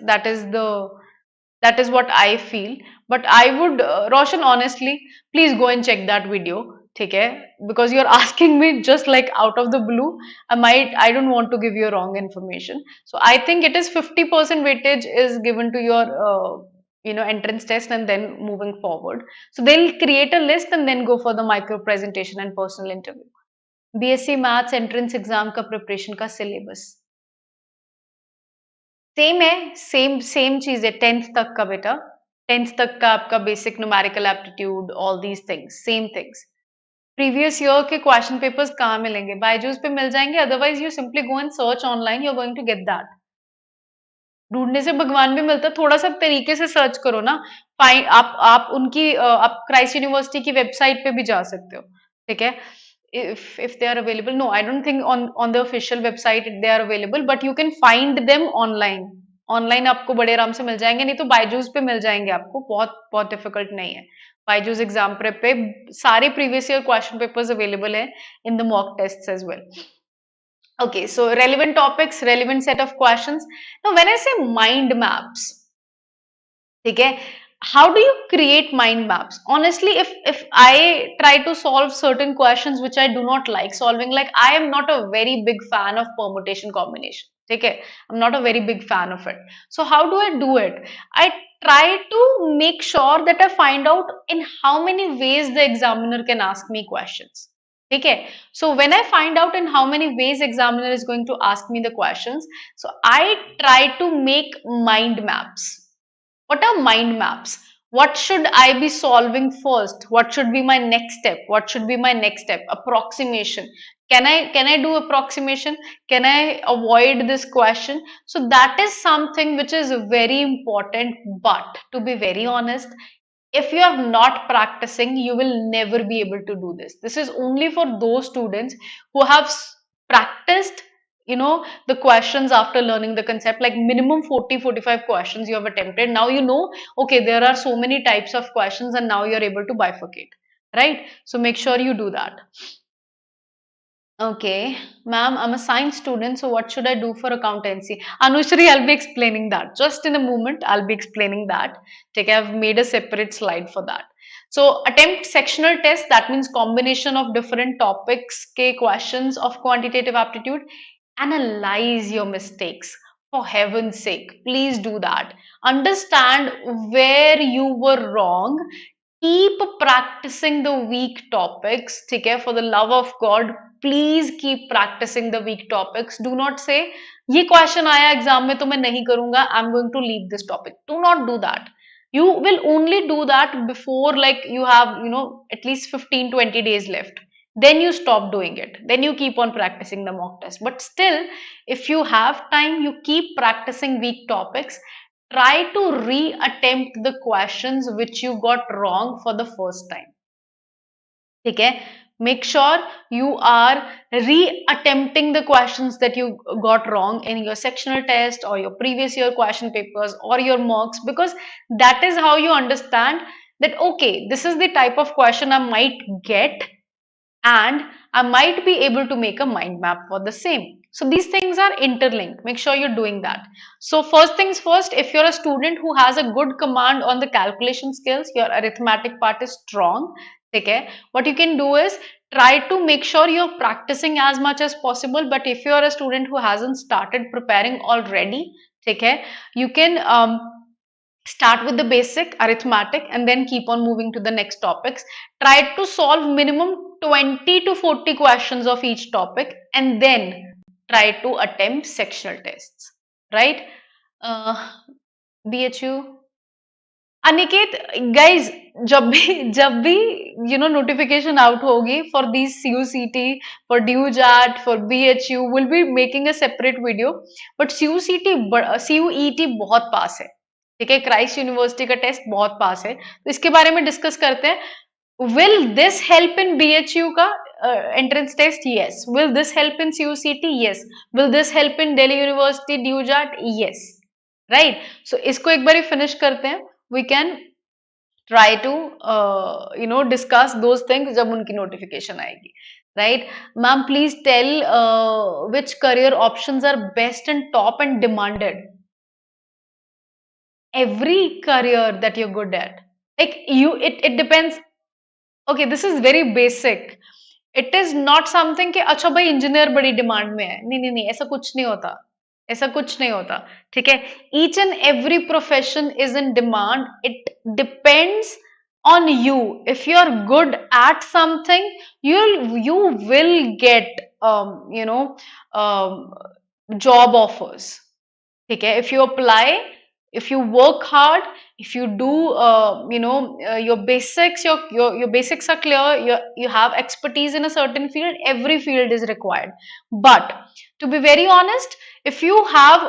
what I feel. But I would, Roshan, honestly, please go and check that video. Okay, because you're asking me just like out of the blue. I don't want to give you wrong information. So I think it is 50% weightage is given to your entrance test and then moving forward. So they'll create a list and then go for the micro presentation and personal interview. BSc Maths entrance exam का preparation का syllabus same है, same चीज है 10th तक का बेटा, 10th तक का आपका basic numerical aptitude, all these things, same things. Previous year के क्वेश्चन पेपर्स कहाँ मिलेंगे? बायजूस पे मिल जाएंगे, otherwise you simply go and search online, you are going to get that. ढूंढने से भगवान भी मिलता, थोड़ा सा तरीके से सर्च करो ना. फाइन, आप उनकी आप क्राइस्ट यूनिवर्सिटी की वेबसाइट पे भी जा सकते हो, ठीक है? If they are available, no, I don't think on the official website they are available, but you can find them online. Online आपको बड़े आराम से मिल जाएंगे, नहीं तो बायजूस पे मिल जाएंगे आपको, बहुत बहुत डिफिकल्ट नहीं है। बायजूस एग्जाम प्रेप पे सारे previous year question papers available है in the mock tests as well. Okay, so relevant topics, relevant set of questions. Now, when I say mind maps, ठीक है, how do you create mind maps? Honestly, if I try to solve certain questions which I do not like solving, like I am not a very big fan of permutation combination. ठीक है, I'm not a very big fan of it. So how do I do it? I try to make sure that I find out in how many ways the examiner can ask me questions. ठीक है, so when I find out in how many ways examiner is going to ask me the questions, so I try to make mind maps. What are mind maps? What should I be solving first? What should be my next step? What should be my next step? Approximation. Can I do approximation? Can I avoid this question? So that is something which is very important. But to be very honest, if you are not practicing, you will never be able to do this. This is only for those students who have practiced, the questions after learning the concept, like minimum 40-45 questions you have attempted. Now you know, okay, there are so many types of questions, and now you're able to bifurcate, right? So make sure you do that. Okay, ma'am, I'm a science student, so what should I do for accountancy? Anushri, I'll be explaining that. Just in a moment, I'll be explaining that. Take, I've made a separate slide for that. So, attempt sectional test, that means combination of different topics, K questions of quantitative aptitude. Analyze your mistakes. For heaven's sake, please do that. Understand where you were wrong. Keep practicing the weak topics. ठीक है, for the love of God, please keep practicing the weak topics. Do not say ये question आया exam में तो मैं नहीं करूंगा, I'm going to leave this topic. Do not do that. You will only do that before, like, you have, at least 15-20 days left. Then you stop doing it. Then you keep on practicing the mock test. But still, if you have time, you keep practicing weak topics. Try to re-attempt the questions which you got wrong for the first time. Okay, make sure you are re-attempting the questions that you got wrong in your sectional test or your previous year question papers or your mocks, because that is how you understand that, okay, this is the type of question I might get, and I might be able to make a mind map for the same. So these things are interlinked. Make sure you're doing that. So first things first, if you're a student who has a good command on the calculation skills, your arithmetic part is strong, okay, what you can do is try to make sure you're practicing as much as possible. But if you're a student who hasn't started preparing already, okay, you can start with the basic arithmetic and then keep on moving to the next topics. Try to solve minimum 20 to 40 questions of each topic and then try to attempt sectional tests, right? BHU. Aniket, guys, जब भी notification out होगी for these CUCT, for DUJAT, for BHU, we'll be making a separate video. But CUET बहुत पास है, ठीक है, Christ university का test बहुत पास है, तो इसके बारे में डिस्कस करते हैं. Will this help in BHU का entrance test? Yes. Will this help in CUCT? Yes. Will this help in Delhi University DUJAT? Yes. Right. So इसको एक बारी finish करते हैं. We can try to discuss those things जब उनकी notification आएगी. Right. Ma'am, please tell which career options are best and top and demanded. Every career that you're good at, like it depends. Okay, this is very basic. It is not something कि अच्छा भाई engineer बड़ी demand में है, नहीं नहीं नहीं, ऐसा कुछ नहीं होता, ऐसा कुछ नहीं होता, ठीक है. Each and every profession is in demand. It depends on you. If you are good at something, you will get job offers, ठीक है. If you apply, if you work hard, if you do your basics, your basics are clear, you have expertise in a certain field, every field is required. But to be very honest, if you have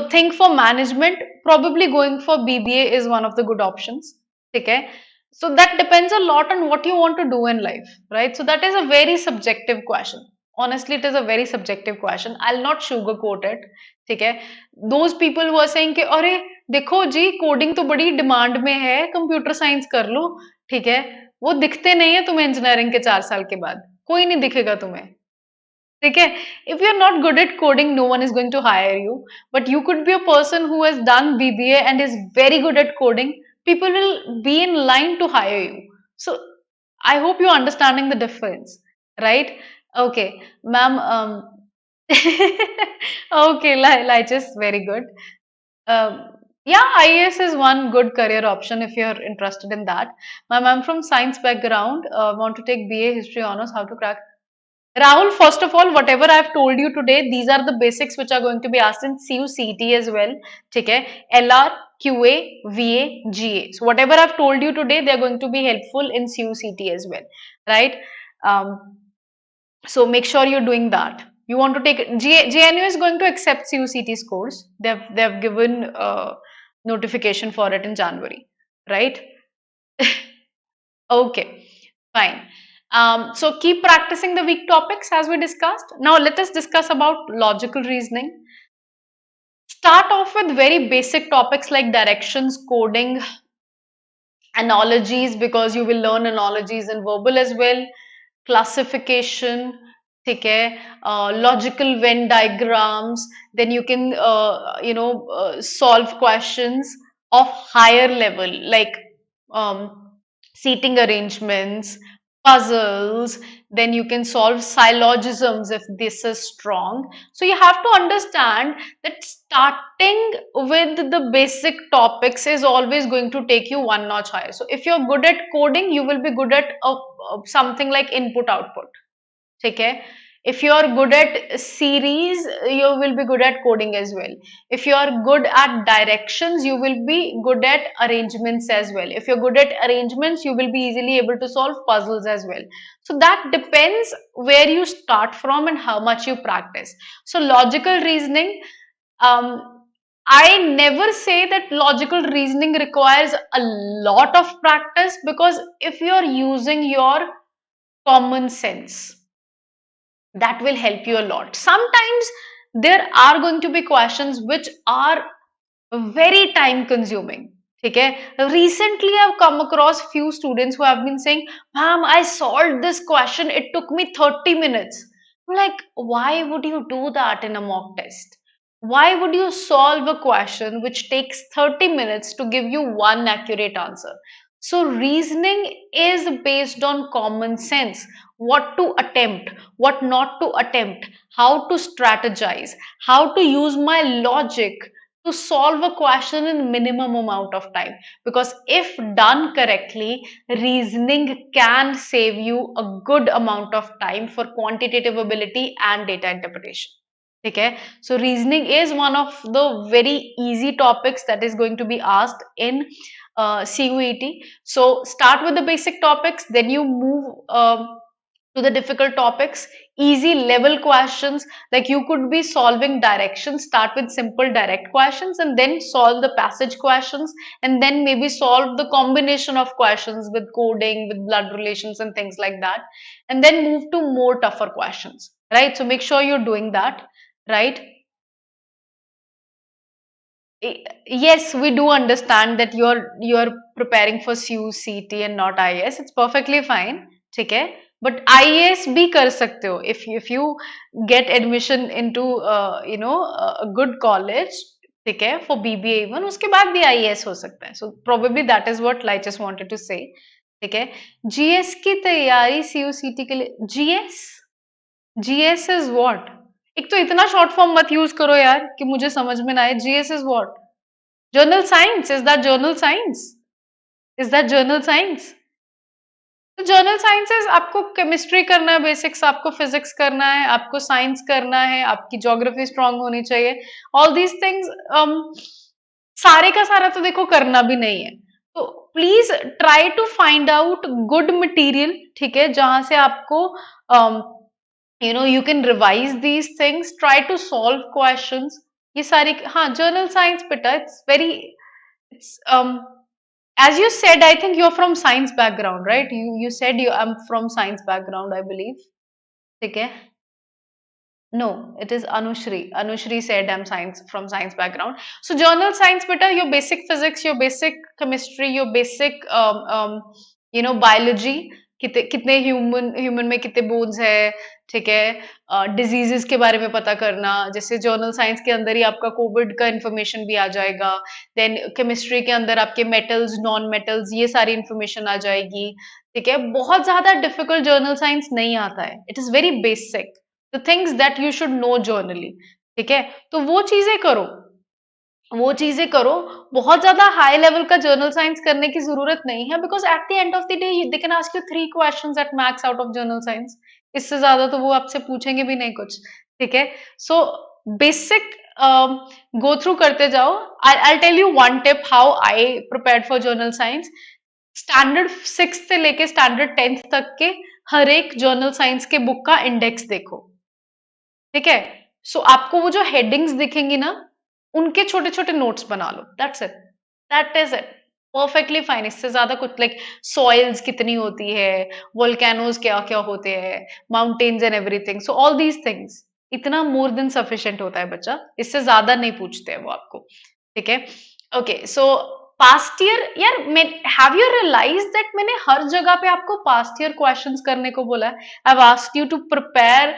think for management, probably going for BBA is one of the good options, okay. So that depends a lot on what you want to do in life, right? So that is a very subjective question. honestly it is a very subjective question. I'll not sugarcoat it. ठीक है? Those people who are saying कि अरे देखो जी coding तो बड़ी demand में है, computer science कर लो, ठीक है? वो दिखते नहीं है तुम्हें इंजीनियरिंग के 4 साल के बाद, कोई नहीं दिखेगा तुम्हें, ठीक है? If you're not good at coding, no one is going to hire you. But you could be a person who has done BBA and is very good at coding. People will be in line to hire you. So I hope you're understanding the difference, right? Okay, ma'am. Okay, just very good. Yeah, IAS is one good career option if you're interested in that. Ma'am, I'm from science background. Want to take BA History honors. How to crack? Rahul, first of all, whatever I've told you today, these are the basics which are going to be asked in CUCT as well. Okay, LR, QA, VA, GA. So whatever I've told you today, they are going to be helpful in CUCT as well, right? Um, so make sure you're doing that. You want to take JNU is going to accept CUCT scores. They've given notification for it in January, right? Okay, fine. So keep practicing the weak topics as we discussed. Now let us discuss about logical reasoning. Start off with very basic topics like directions, coding, analogies, because you will learn analogies in verbal as well, classification, ठीक है, logical Venn diagrams, then you can solve questions of higher level like um, seating arrangements, puzzles, then you can solve syllogisms if this is strong. So you have to understand that starting with the basic topics is always going to take you one notch higher. So if you're good at coding, you will be good at something like input output. ठीक है? If you are good at series, you will be good at coding as well. If you are good at directions, you will be good at arrangements as well. If you're good at arrangements, you will be easily able to solve puzzles as well. So that depends where you start from and how much you practice. So logical reasoning, I never say that logical reasoning requires a lot of practice, because if you're using your common sense, that will help you a lot. Sometimes there are going to be questions which are very time consuming. Okay, recently I've come across few students who have been saying, ma'am, I solved this question, it took me 30 minutes. I'm like, why would you do that in a mock test? Why would you solve a question which takes 30 minutes to give you one accurate answer? So reasoning is based on common sense. What to attempt, what not to attempt, how to strategize, how to use my logic to solve a question in minimum amount of time. Because if done correctly, reasoning can save you a good amount of time for quantitative ability and data interpretation. Okay, so reasoning is one of the very easy topics that is going to be asked in CUET. So start with the basic topics, then you move to the difficult topics, easy level questions, like you could be solving directions, start with simple direct questions and then solve the passage questions, and then maybe solve the combination of questions with coding, with blood relations and things like that, and then move to more tougher questions, right? So make sure you're doing that, right? Yes, we do understand that you're preparing for CUCT and not IAS. It's perfectly fine, ठीक है? But IAS भी कर सकते हो if you get admission into a good college, ठीक है? For BBA even, उसके बाद भी IAS हो सकता है. So probably that is what I just wanted to say, ठीक है? GS की तैयारी CUCT के लिए, GS is what? एक तो इतना शॉर्ट फॉर्म मत यूज करो यार कि मुझे समझ में ना आए. GS is what? Journal science, is that journal science? Is that journal science? तो जर्नल साइंसेस आपको केमिस्ट्री करना है, बेसिक्स आपको फिजिक्स करना है, आपको साइंस करना है, आपकी ज्योग्राफी स्ट्रांग होनी चाहिए. ऑल दीज थिंग्स सारे का सारा तो देखो करना भी नहीं है. तो please try to find out good material, ठीक है, जहां से आपको you can revise these things, try to solve questions. ये सारी, हाँ, journal science बेटा, it's as you said, I think you're from science background, right? You said I'm from science background, I believe. ठीक है? No, it is Anushri. Anushri said I'm science from science background. So journal science, beta, your basic physics, your basic chemistry, your basic biology. कितने human में कितने bones है, ठीक है, diseases के बारे में पता करना, जैसे जर्नल साइंस के अंदर ही आपका कोविड का इंफॉर्मेशन भी आ जाएगा, देन केमिस्ट्री के अंदर आपके मेटल्स नॉन मेटल्स ये सारी इंफॉर्मेशन आ जाएगी, ठीक है। बहुत ज्यादा डिफिकल्ट जर्नल साइंस नहीं आता है, it is very basic, the things that you should know generally, ठीक है। तो वो चीजें करो, वो चीजें करो। बहुत ज्यादा हाई लेवल का जर्नल साइंस करने की जरूरत नहीं है, because at the end of the day they can ask you 3 questions at max out of journal science. इससे ज्यादा तो वो आपसे पूछेंगे भी नहीं कुछ, ठीक है। सो बेसिक गो थ्रू करते जाओ। I tell you one tip how I prepared for general science. Standard 6 से लेके स्टैंडर्ड 10th तक के हर एक जर्नल साइंस के बुक का इंडेक्स देखो, ठीक है। सो आपको वो जो हेडिंग्स दिखेंगी ना, उनके छोटे छोटे नोट्स बना लो, that's it, that is it, perfectly fine. इससे ज्यादा कुछ लाइक सॉइल्स कितनी होती है, वोल्केनोज क्या क्या होते हैं, mountains and everything, so all these things, इतना मोर देन सफिशिएंट होता है बच्चा, इससे ज्यादा नहीं पूछते हैं वो आपको, ठीक है। ओके, सो पास्ट ईयर, यार मैं हैव यू रियलाइज दैट मैंने हर जगह पे आपको पास्ट ईयर क्वेश्चंस करने को बोला है। I have asked you to prepare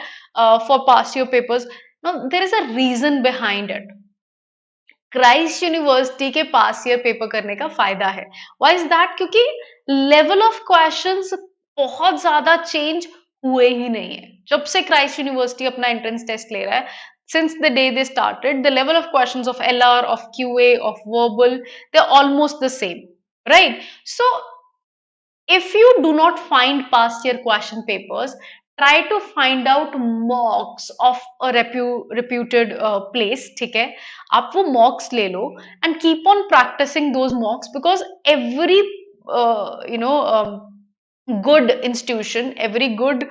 for past year papers. No, there is a reason behind it. Christ university के पास ईयर पेपर करने का फायदा है। Why is that? क्योंकि लेवल ऑफ क्वेश्चंस बहुत ज्यादा चेंज हुए ही नहीं है जब से क्राइस्ट यूनिवर्सिटी अपना एंट्रेंस टेस्ट ले रहा है। Since the day they started, the level of questions of LR, of QA, of verbal, they're almost the same, right? So if you do not find past year question papers, try to find out mocks of a reputed place, ठीक है। आप वो mocks ले लो and keep on practicing those mocks, because every good institution, every good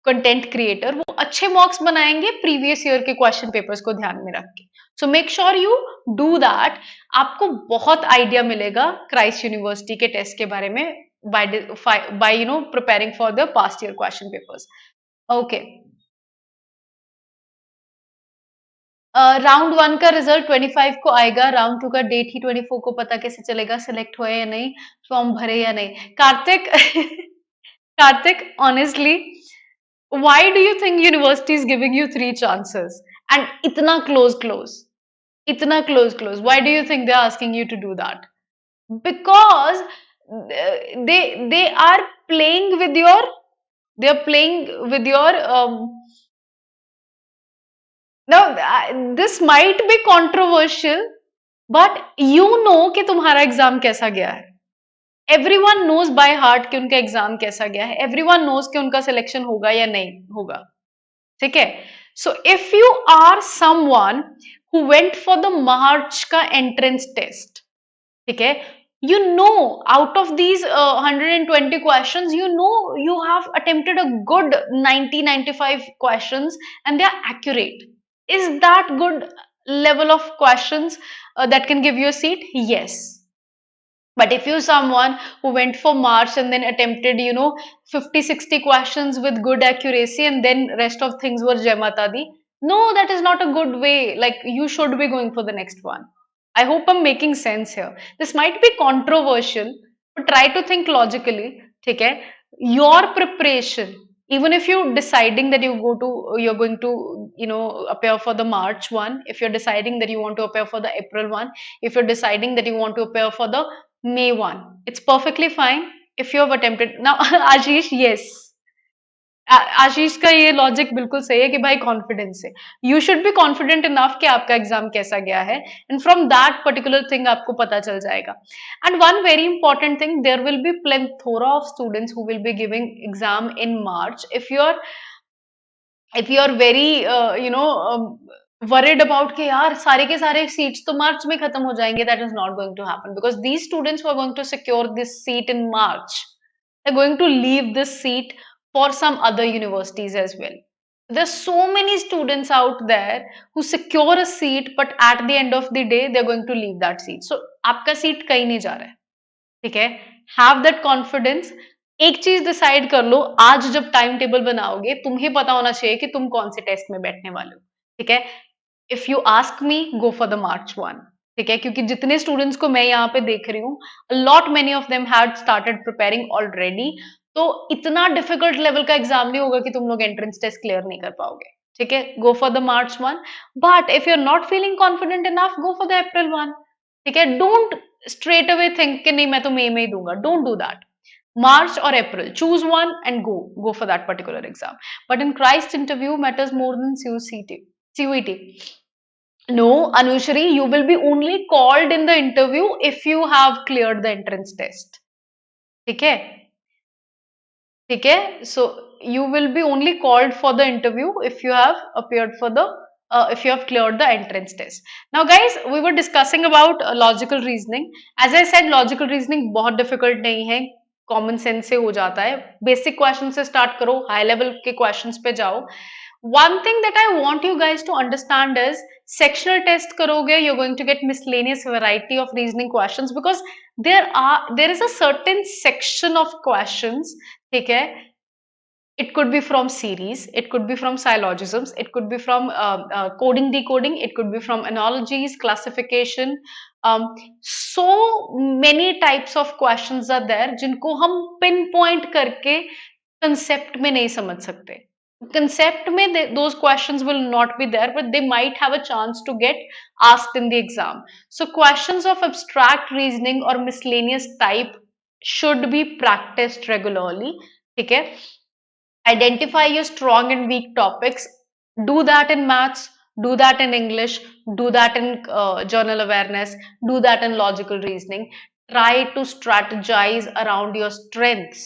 content creator वो अच्छे मॉक्स बनाएंगे previous year के question papers को ध्यान में रख के। So make sure you do that. आपको बहुत आइडिया मिलेगा क्राइस्ट यूनिवर्सिटी के टेस्ट के बारे में bye preparing for the past year question papers. Okay, round 1 का रिजल्ट 25 को आएगा, राउंड 2 का डेट ही 24 को पता कैसे चलेगा सिलेक्ट हुए या नहीं, फॉर्म भरे या नहीं। Kartik Kartik, honestly why do you think university is giving you 3 chances and itna close, why do you think they're asking you to do that? Because they are playing with your, they're playing with your now this might be controversial, but you know कि तुम्हारा exam कैसा गया है। Everyone knows by heart कि उनका exam कैसा गया है, एवरीवन नोज कि उनका सिलेक्शन होगा या नहीं होगा, ठीक है। So if you are someone who went for the March का एंट्रेंस टेस्ट, ठीक है, you know out of these 120 questions, you know you have attempted a good 90-95 questions and they are accurate. Is that good level of questions that can give you a seat? Yes. But if you're someone who went for March and then attempted 50-60 questions with good accuracy and then rest of things were Jai Mata Di, no, that is not a good way. Like, you should be going for the next one. I hope I'm making sense here. This might be controversial, but try to think logically, ठीक है। Your preparation, even if you're deciding that you're going to appear for the March one, if you're deciding that you want to appear for the April one, if you're deciding that you want to appear for the May one, it's perfectly fine if you have attempted. Now Ashish, yes, आशीष का ये logic बिल्कुल सही है कि भाई confidence है, you should be confident enough कि आपका एग्जाम कैसा गया है, and from that particular thing आपको पता चल जाएगा। And one very important thing, there will be plethora of students who will be giving exam in March. if you are very worried about कि यार सारे के सारे सीट्स तो मार्च में खत्म हो जाएंगे, that is not going to happen, because these students who are going to secure this seat in March, they're going to leave this seat for some other universities as well. There's so many students out there who secure a seat, but at the end of the day they're going to leave that seat. So आपका seat कहीं नहीं जा रहा है, ठीक है। Have that confidence. एक चीज डिसाइड कर लो, आज जब टाइम टेबल बनाओगे तुम्हें पता होना चाहिए कि तुम कौन से टेस्ट में बैठने वाले हो, ठीक है। If you ask me, go for the March 1, ठीक है, क्योंकि जितने स्टूडेंट्स को मैं यहाँ पे देख रही हूँ, lot many of them had started preparing already. तो इतना डिफिकल्ट लेवल का एग्जाम नहीं होगा कि तुम लोग एंट्रेंस टेस्ट क्लियर नहीं कर पाओगे, ठीक है। Go for the March 1, but if you are not feeling confident enough, go for the April 1, ठीक है। डोंट स्ट्रेट अवे थिंक कि नहीं मैं तो मई में ही दूंगा, don't do that. March or April, choose one and go for that particular exam. But in Christ interview matters more than CUET. No, Anushri, you will be only called in the interview if you have cleared the entrance test. ठीक है, ठीक है. So you will be only called for the interview if you have appeared for the if you have cleared the entrance test. Now guys, we were discussing about logical reasoning. As I said, logical reasoning बहुत difficult नहीं है, common sense से हो जाता है। Basic question से start करो, high level के क्वेश्चंस पे जाओ। One thing that I want you guys to understand is, sectional test करोगे, you are going to get miscellaneous variety of reasoning questions, because there is a certain section of questions, ठीक है। It could be from series, it could be from syllogisms, it could be from coding, decoding, it could be from analogies, classification. So many types of questions are there जिनको हम pinpoint करके concept में नहीं समझ सकते. Concept में those questions will not be there, but they might have a chance to get asked in the exam. So questions of abstract reasoning or miscellaneous type should be practiced regularly. ठीक है. Identify your strong and weak topics. Do that in maths, do that in English, do that in journal awareness, do that in logical reasoning. Try to strategize around your strengths.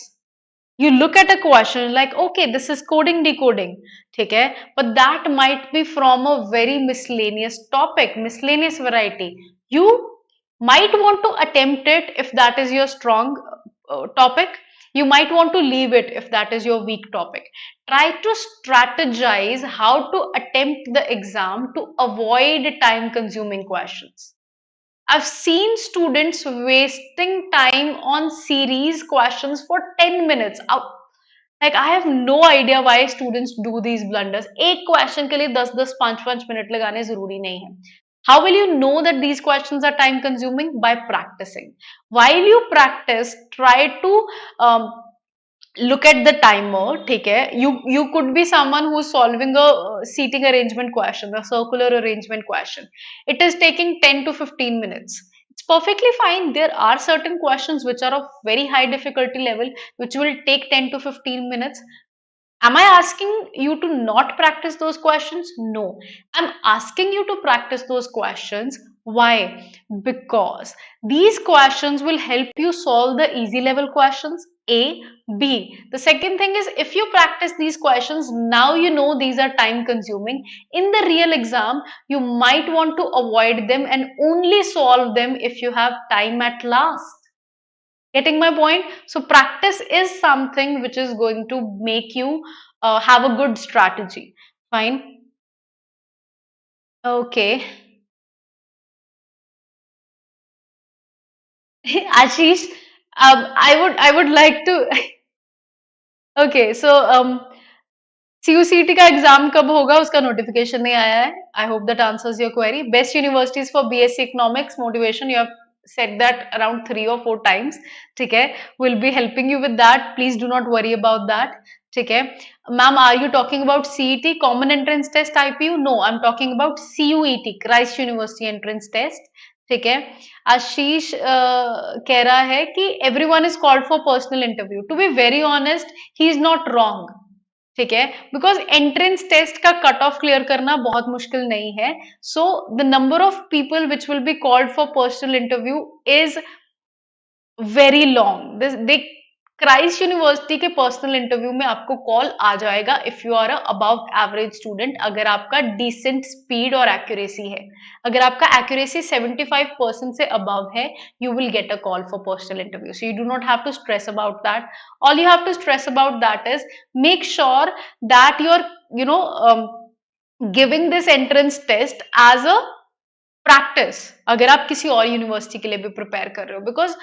You look at a question like, okay, this is coding, decoding, okay, but that might be from a very miscellaneous topic, miscellaneous variety. You might want to attempt it if that is your strong topic. You might want to leave it if that is your weak topic. Try to strategize how to attempt the exam to avoid time consuming questions. I've seen students wasting time on series questions for 10 minutes. Like I have no idea why students do these blunders. एक question के लिए 10-10 5-5 minute लगाने जरूरी नहीं है. How will you know that these questions are time consuming? By practicing. While you practice, try to look at the timer. ठीक है, you could be someone who is solving a seating arrangement question, a circular arrangement question. It is taking 10 to 15 minutes. It's perfectly fine. There are certain questions which are of very high difficulty level which will take 10 to 15 minutes. Am I asking you to not practice those questions? No. I'm asking you to practice those questions. Why? Because these questions will help you solve the easy level questions. A. B. The second thing is, if you practice these questions, now you know these are time consuming. In the real exam, you might want to avoid them and only solve them if you have time at last. Getting my point? So practice is something which is going to make you have a good strategy. Fine. Okay. Ashish, I would like to. Okay, so CUCT का exam कब होगा उसका notification नहीं आया है. I hope that answers your query. Best universities for BSc economics motivation, you have said that around 3 or 4 times. ठीक है, will be helping you with that. Please do not worry about that. ठीक है. Ma'am, are you talking about CET, Common Entrance Test, IPU? No, I'm talking about CUET, Christ University Entrance Test. ठीक है. आशीष कह रहा है कि everyone is called for personal interview. To be very honest, he is not wrong. ठीक है, because entrance test का cut off clear करना बहुत मुश्किल नहीं है. So the number of people which will be called for personal interview is very long. The Christ university के personal interview में आपको कॉल आ जाएगा if you are a above average student, अगर आपका डिसेंट स्पीड और एक्यूरेसी है. अगर आपका एक्यूरेसी 75% से अबव है, you will get a call for personal interview. So you do not have to stress about that. All you have to stress about that is make sure that you're, giving this entrance test as a practice. अगर आप किसी और university के लिए भी prepare कर रहे हो, बिकॉज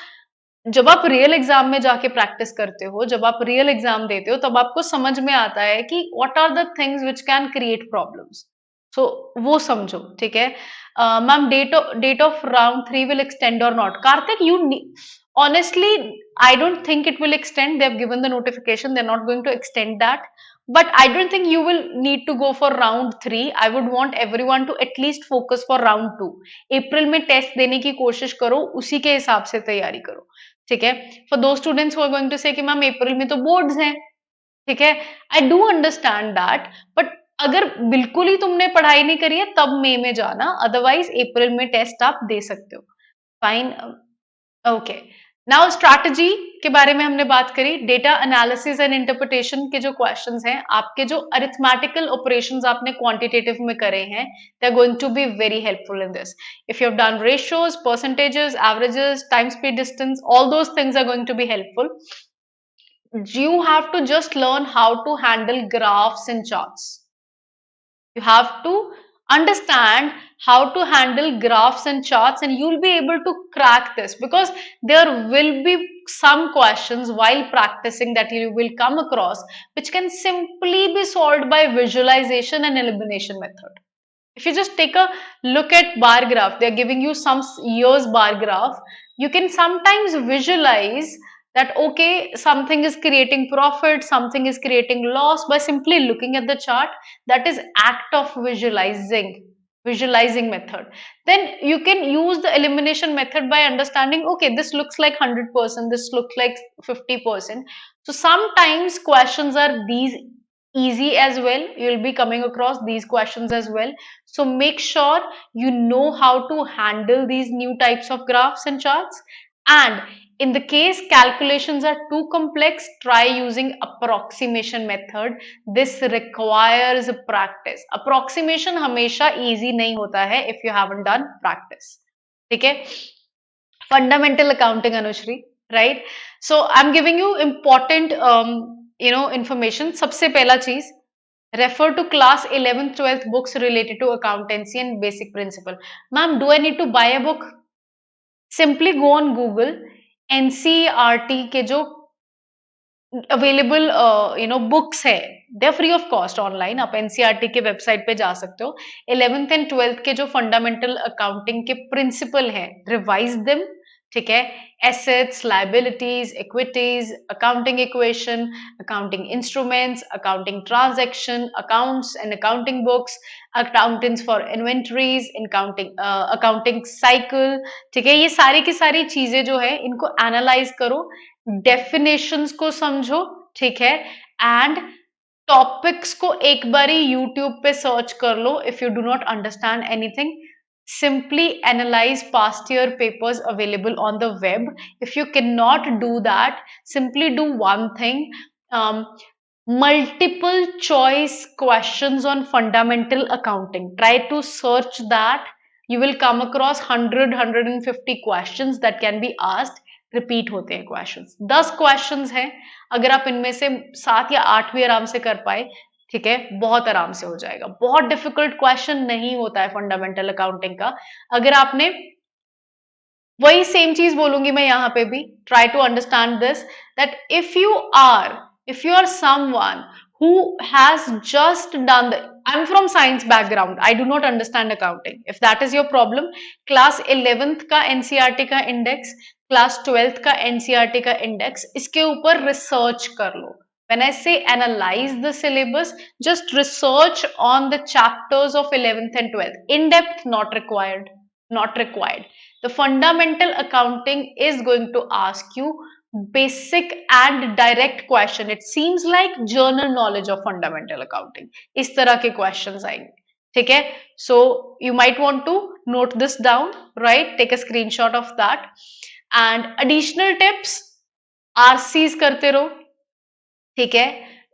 जब आप रियल एग्जाम में जाके प्रैक्टिस करते हो, जब आप रियल एग्जाम देते हो, तब आपको समझ में आता है कि what are the things which can create problems. So वो समझो, ठीक है। Ma'am, date of round 3 will extend और not? Kartik, you honestly, I don't think it will extend. They have given the notification, they're not going to extend that. But I don't think you will need to go for round 3. I would want everyone to at least focus for round 2. अप्रैल में test देने की कोशिश करो, उसी के हिसाब से तैयारी करो, ठीक है। For those students who are going to say कि मैम अप्रैल में तो बोर्ड्स हैं, ठीक है, I do understand that, but अगर बिल्कुल ही तुमने पढ़ाई नहीं करी है तब मई में जाना, अदरवाइज अप्रैल में टेस्ट आप दे सकते हो। Fine, okay. नाउ स्ट्रैटेजी के बारे में हमने बात करी। डेटा एनालिसिस एंड इंटरप्रिटेशन के जो क्वेश्चंस हैं, आपके जो अरिथमेटिकल ऑपरेशंस आपने क्वांटिटेटिव में करे हैं, they are going to be very helpful in this. If you have done ratios, percentages, averages, time, speed, distance, all those things are going to be helpful. You have to just learn how to handle graphs and charts. You have to understand how to handle graphs and charts, and you'll be able to crack this, because there will be some questions while practicing that you will come across which can simply be solved by visualization and elimination method. If you just take a look at bar graph, they are giving you some years bar graph, you can sometimes visualize that okay, something is creating profit, something is creating loss by simply looking at the chart. That is act of visualizing method. Then you can use the elimination method by understanding, okay, this looks like 100%, this looks like 50%. So sometimes questions are these easy as well. You'll be coming across these questions as well. So make sure you know how to handle these new types of graphs and charts. And in the case calculations are too complex, try using approximation method. This requires practice. Approximation हमेशा easy नहीं होता है if you haven't done practice. ठीक है? Fundamental accounting, Anushri, right? So I'm giving you important information. सबसे पहला चीज, refer to class 11th 12th books related to accountancy and basic principle. Ma'am, do I need to buy a book? Simply go on Google, NCERT के जो available books है, they are free of cost online, आप NCERT के website पे जा सकते हो। 11th and 12th के जो फंडामेंटल अकाउंटिंग के प्रिंसिपल हैं, रिवाइज देम, ठीक है। Assets, liabilities, equities, accounting equation, accounting instruments, accounting transaction, accounts and accounting books, accountants for inventories, accounting cycle, ठीक है। ये सारी की सारी चीजें जो है इनको एनालाइज करो, डेफिनेशंस को समझो, ठीक है, एंड टॉपिक्स को एक बारी यूट्यूब पे सर्च कर लो। If you do not understand anything, simply analyze past year papers available on the web. If you cannot do that, simply do one thing, multiple choice questions on fundamental accounting. Try to search that. You will come across 100-150 questions that can be asked. Repeat होते हैं questions, 10 questions हैं, अगर आप इनमें से 7 या 8 भी आराम से कर पाए, ठीक है, बहुत आराम से हो जाएगा। बहुत डिफिकल्ट क्वेश्चन नहीं होता है फंडामेंटल अकाउंटिंग का। अगर आपने, वही सेम चीज बोलूंगी मैं यहाँ पे भी, try to understand this, that if you are someone who has just done I'm from science background, I do not understand accounting. If that is your problem, class 11th का NCERT का index, class 12th का NCERT का index, इसके ऊपर research कर लो। When I say analyze the syllabus, just research on the chapters of 11th and 12th. In depth, not required. Not required. The fundamental accounting is going to ask you basic and direct question. It seems like journal knowledge of fundamental accounting. इस तरह के questions आएंगे, ठीक है? So you might want to note this down, right? Take a screenshot of that. And additional tips, RCs करते रहो, ठीक है।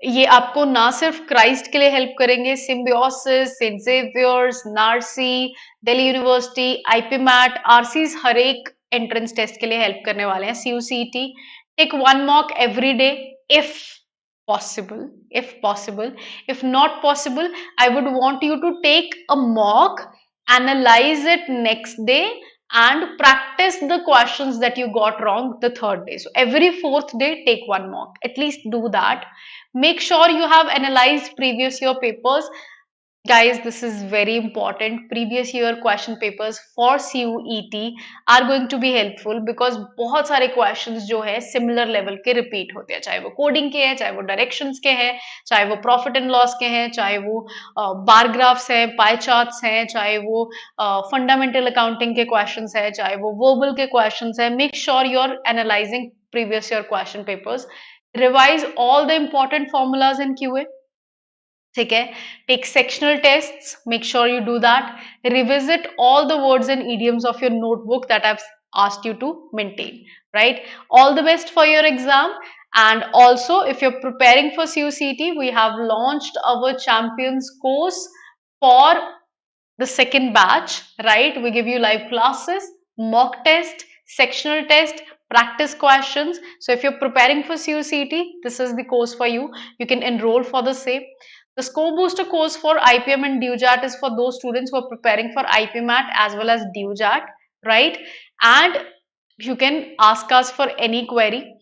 ये आपको ना सिर्फ क्राइस्ट के लिए हेल्प करेंगे, सिम्बियोसिस, सेंट जेवियर्स, नार्सी, दिल्ली यूनिवर्सिटी, आईपीमैट, आरसीज हर एक एंट्रेंस टेस्ट के लिए हेल्प करने वाले हैं। CUCET, take 1 mock every day if possible. If not possible, I would want you to take a mock, analyze it next day, and practice the questions that you got wrong the third day. So every fourth day, take one mock. At least do that. Make sure you have analyzed previous year papers. Guys, this is very important. Previous year question papers for CUET are going to be helpful because बहुत सारे questions जो है similar level के repeat होते हैं, चाहे वो coding के हैं, चाहे वो directions के हैं, चाहे वो profit and loss के हैं, चाहे वो bar graphs हैं, pie charts हैं, चाहे वो fundamental accounting के questions हैं, चाहे वो verbal के questions हैं. Make sure you're analyzing previous year question papers. Revise all the important formulas in QA. ठीक है, take sectional tests, make sure you do that. Revisit all the words and idioms of your notebook that I've asked you to maintain, right? All the best for your exam. And also, if you're preparing for CUCT, we have launched our champions course for the second batch, right? We give you live classes, mock test, sectional test, practice questions. So if you're preparing for CUCT, this is the course for you. You can enroll for the same. The Score Booster course for IPM and DUJAT is for those students who are preparing for IPMAT as well as DUJAT, right? And you can ask us for any query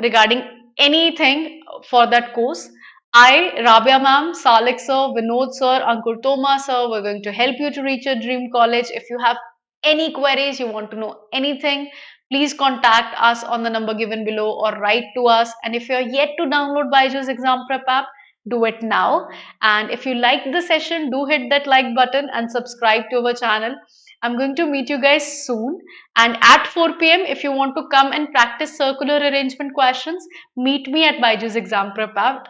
regarding anything for that course. I, Rabia ma'am, Salik sir, Vinod sir, Ankur Toma sir, we're going to help you to reach your dream college. If you have any queries, you want to know anything, please contact us on the number given below or write to us. And if you're yet to download BYJU'S Exam Prep app, do it now. And if you like the session, do hit that like button and subscribe to our channel. I'm going to meet you guys soon. And at 4 p.m., if you want to come and practice circular arrangement questions, meet me at BYJU'S Exam Prep app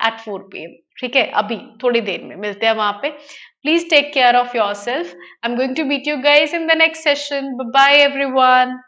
at 4 p.m. ठीक है, अभी थोड़ी देर में मिलते हैं वहां पे. Please take care of yourself. I'm going to meet you guys in the next session. Bye bye everyone.